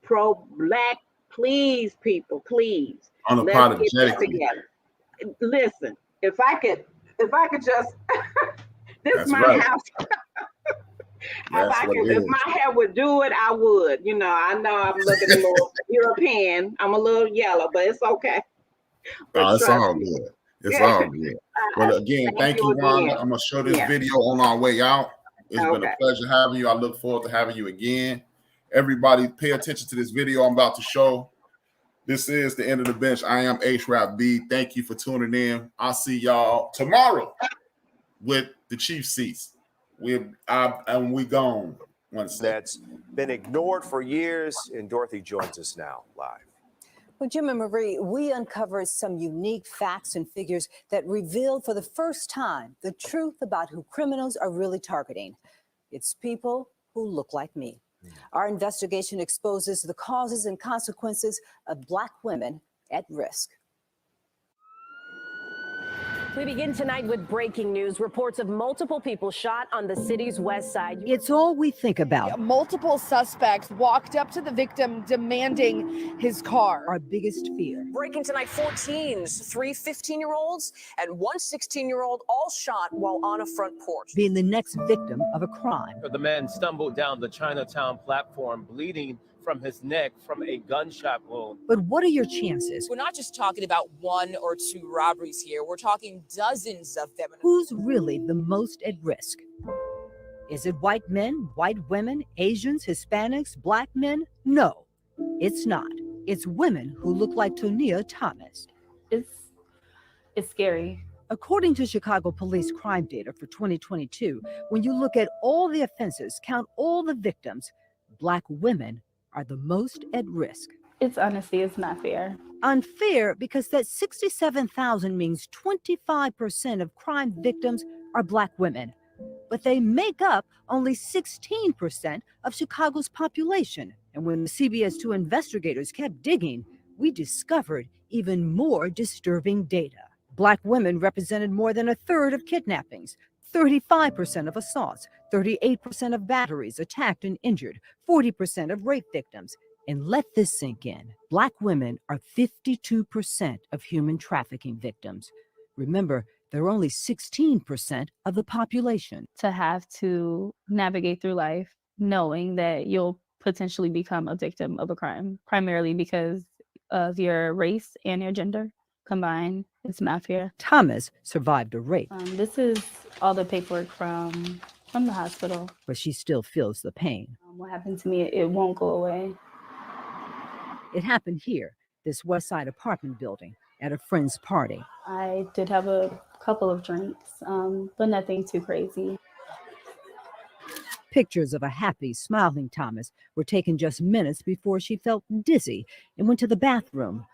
pro-Black, Please, people, please. Let's get that Unapologetically. together. Listen, if I could just this That's is my right. house. That's what it If is. my hair would do it, I would. You know, I know I'm looking a little European. I'm a little yellow, but it's okay. But It's trust all me. good. It's all good. Well, again, thank you, Wanda. again. I'm gonna show this Yeah. video on our way out. It's been a Okay. pleasure having you. I look forward to having you again. Everybody, pay attention to this video I'm about to show. This is the end of the bench. I am HRap B. Thank you for tuning in. I'll see y'all tomorrow with the Chief Seats. We gone. That's been ignored for years, and Dorothy joins us now live. Well, Jim and Marie, we uncovered some unique facts and figures that revealed for the first time the truth about who criminals are really targeting. It's people who look like me. Our investigation exposes the causes and consequences of Black women at risk. We begin tonight with breaking news. Reports of multiple people shot on the city's west side. It's all we think about. Multiple suspects walked up to the victim demanding his car. Our biggest fear. Breaking tonight, 4 teens, 3 15-year-olds and 1 16-year-old, all shot while on a front porch. Being the next victim of a crime. The man stumbled down the Chinatown platform, bleeding from his neck from a gunshot wound. But what are your chances? We're not just talking about 1 or 2 robberies here. We're talking dozens of them. Who's really the most at risk? Is it white men, white women, Asians, Hispanics, Black men? No, it's not. It's women who look like Tonia Thomas. It's scary. According to Chicago police crime data for 2022, when you look at all the offenses, count all the victims, Black women are the most at risk. It's not fair. Unfair because that 67,000 means 25% of crime victims are Black women. But they make up only 16% of Chicago's population. And when the CBS 2 investigators kept digging, we discovered even more disturbing data. Black women represented more than a third of kidnappings, 35% of assaults, 38% of batteries attacked and injured, 40% of rape victims. And let this sink in. Black women are 52% of human trafficking victims. Remember, they're only 16% of the population. To have to navigate through life knowing that you'll potentially become a victim of a crime, primarily because of your race and your gender combined. It's mafia. Thomas survived a rape. This is all the paperwork from the hospital. But she still feels the pain. What happened to me, it won't go away. It happened here, this West Side apartment building, at a friend's party. I did have a couple of drinks, but nothing too crazy. Pictures of a happy, smiling Thomas were taken just minutes before she felt dizzy and went to the bathroom.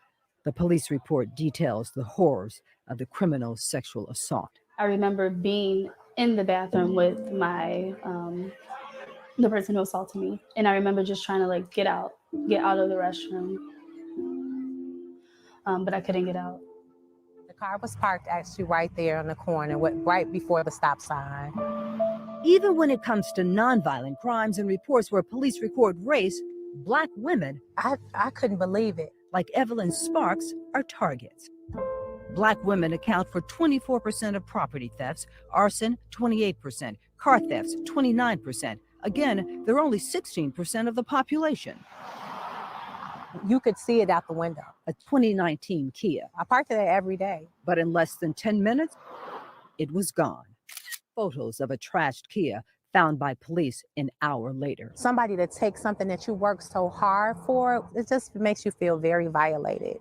The police report details the horrors of the criminal's sexual assault. I remember being in the bathroom with my the person who assaulted me, and I remember just trying to get out of the restroom, but I couldn't get out. The car was parked actually right there on the corner, right before the stop sign. Even when it comes to nonviolent crimes and reports where police record race, Black women, I couldn't believe it. like Evelyn Sparks, are targets. Black women account for 24% of property thefts, arson 28%, car thefts 29%. Again, they're only 16% of the population. You could see it out the window. A 2019 Kia. I parked it every day. But in less than 10 minutes, it was gone. Photos of a trashed Kia found by police an hour later. Somebody that takes something that you work so hard for, it just makes you feel very violated.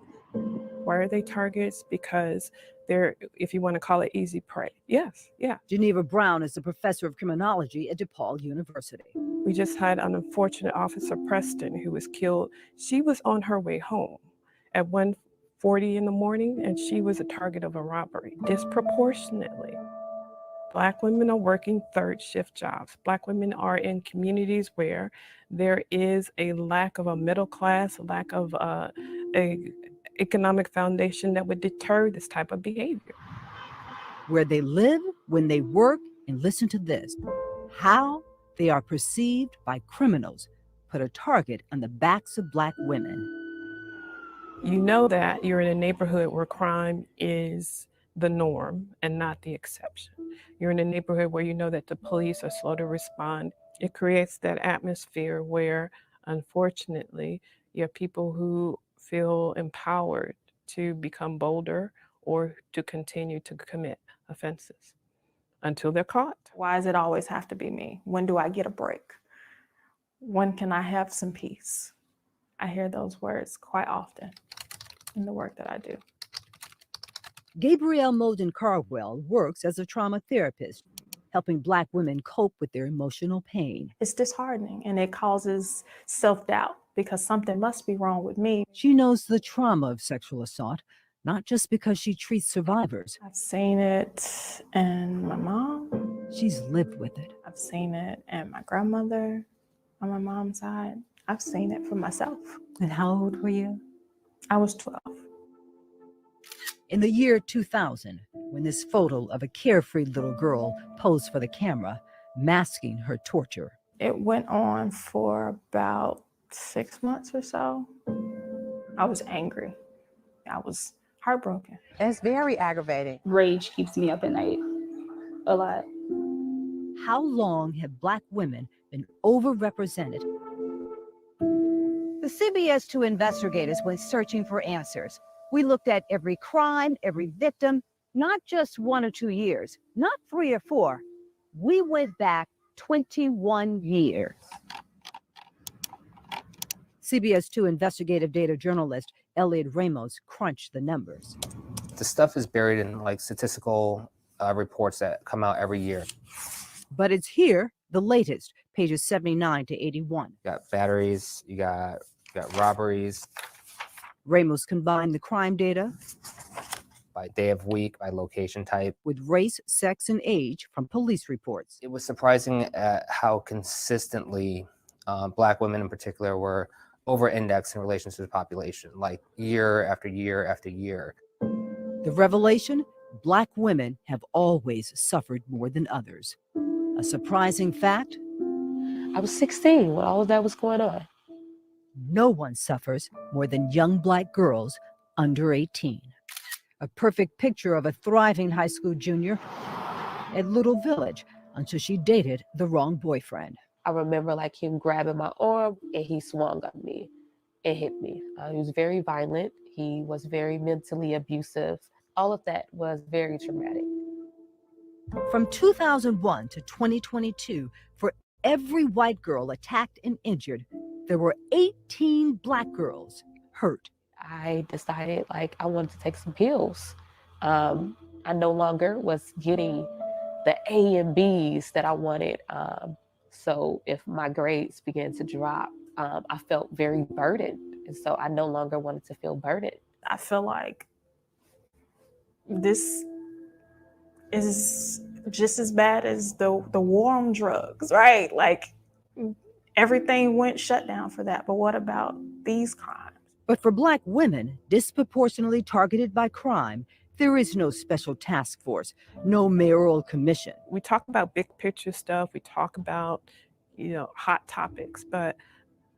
Why are they targets? Because they're, if you want to call it, easy prey. Yes, yeah. Geneva Brown is a professor of criminology at DePaul University. We just had an unfortunate officer, Preston, who was killed. She was on her way home at 1:40 in the morning, and she was a target of a robbery, disproportionately. Black women are working third shift jobs. Black women are in communities where there is a lack of a middle class, a lack of a economic foundation that would deter this type of behavior. Where they live, when they work, and listen to this, how they are perceived by criminals put a target on the backs of Black women. You know that you're in a neighborhood where crime is the norm and not the exception. You're in a neighborhood where you know that the police are slow to respond. It creates that atmosphere where, unfortunately, you have people who feel empowered to become bolder or to continue to commit offenses until they're caught. Why does it always have to be me? When do I get a break? When can I have some peace? I hear those words quite often in the work that I do. Gabrielle Molden Carwell works as a trauma therapist, helping Black women cope with their emotional pain. It's disheartening and it causes self-doubt because something must be wrong with me. She knows the trauma of sexual assault, not just because she treats survivors. I've seen it in my mom. She's lived with it. I've seen it in my grandmother on my mom's side. I've seen it for myself. And how old were you? I was 12. In the year 2000, when this photo of a carefree little girl posed for the camera, masking her torture. It went on for about 6 months or so. I was angry. I was heartbroken. It's very aggravating. Rage keeps me up at night a lot. How long have Black women been overrepresented? The CBS 2 investigators went searching for answers. We looked at every crime, every victim, not just 1 or 2 years, not 3 or 4. We went back 21 years. CBS 2 investigative data journalist Elliot Ramos crunched the numbers. The stuff is buried in like statistical reports that come out every year. But it's here, the latest, pages 79 to 81. You got batteries, you got robberies. Ramos combined the crime data by day of week, by location type, with race, sex, and age from police reports. It was surprising at how consistently Black women in particular were over-indexed in relation to the population, like year after year after year. The revelation, Black women have always suffered more than others. A surprising fact? I was 16 when all of that was going on. No one suffers more than young Black girls under 18. A perfect picture of a thriving high school junior at Little Village until she dated the wrong boyfriend. I remember like him grabbing my arm and he swung on me and hit me. He was very violent. He was very mentally abusive. All of that was very traumatic. From 2001 to 2022, for every white girl attacked and injured, there were 18 Black girls hurt. I decided like I wanted to take some pills. I no longer was getting the A and B's that I wanted. So if my grades began to drop, I felt very burdened. And so I no longer wanted to feel burdened. I feel like this is just as bad as the war on drugs, right? Like everything went shut down for that. But what about these crimes? But for Black women disproportionately targeted by crime, there is no special task force, no mayoral commission. We talk about big picture stuff. We talk about, hot topics, but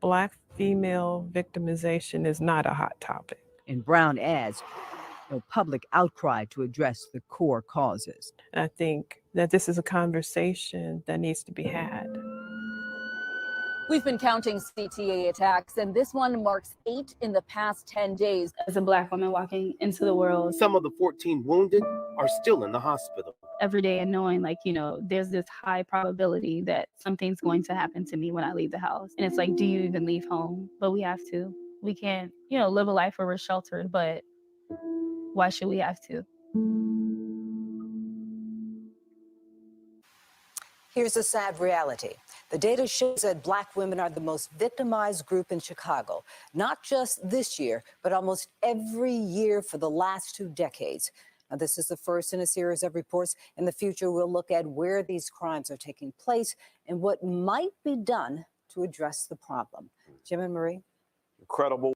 Black female victimization is not a hot topic. And Brown adds, no public outcry to address the core causes. And I think that this is a conversation that needs to be had. We've been counting CTA attacks, and this one marks 8 in the past 10 days. As a Black woman walking into the world, Some of the 14 wounded are still in the hospital. every day and knowing like, there's this high probability that something's going to happen to me when I leave the house. And it's like, do you even leave home? But we have to. We can't, live a life where we're sheltered, but why should we have to? Here's a sad reality. The data shows that Black women are the most victimized group in Chicago, not just this year, but almost every year for the last 2 decades. Now, this is the first in a series of reports. In the future, we'll look at where these crimes are taking place and what might be done to address the problem. Jim and Marie? Incredible.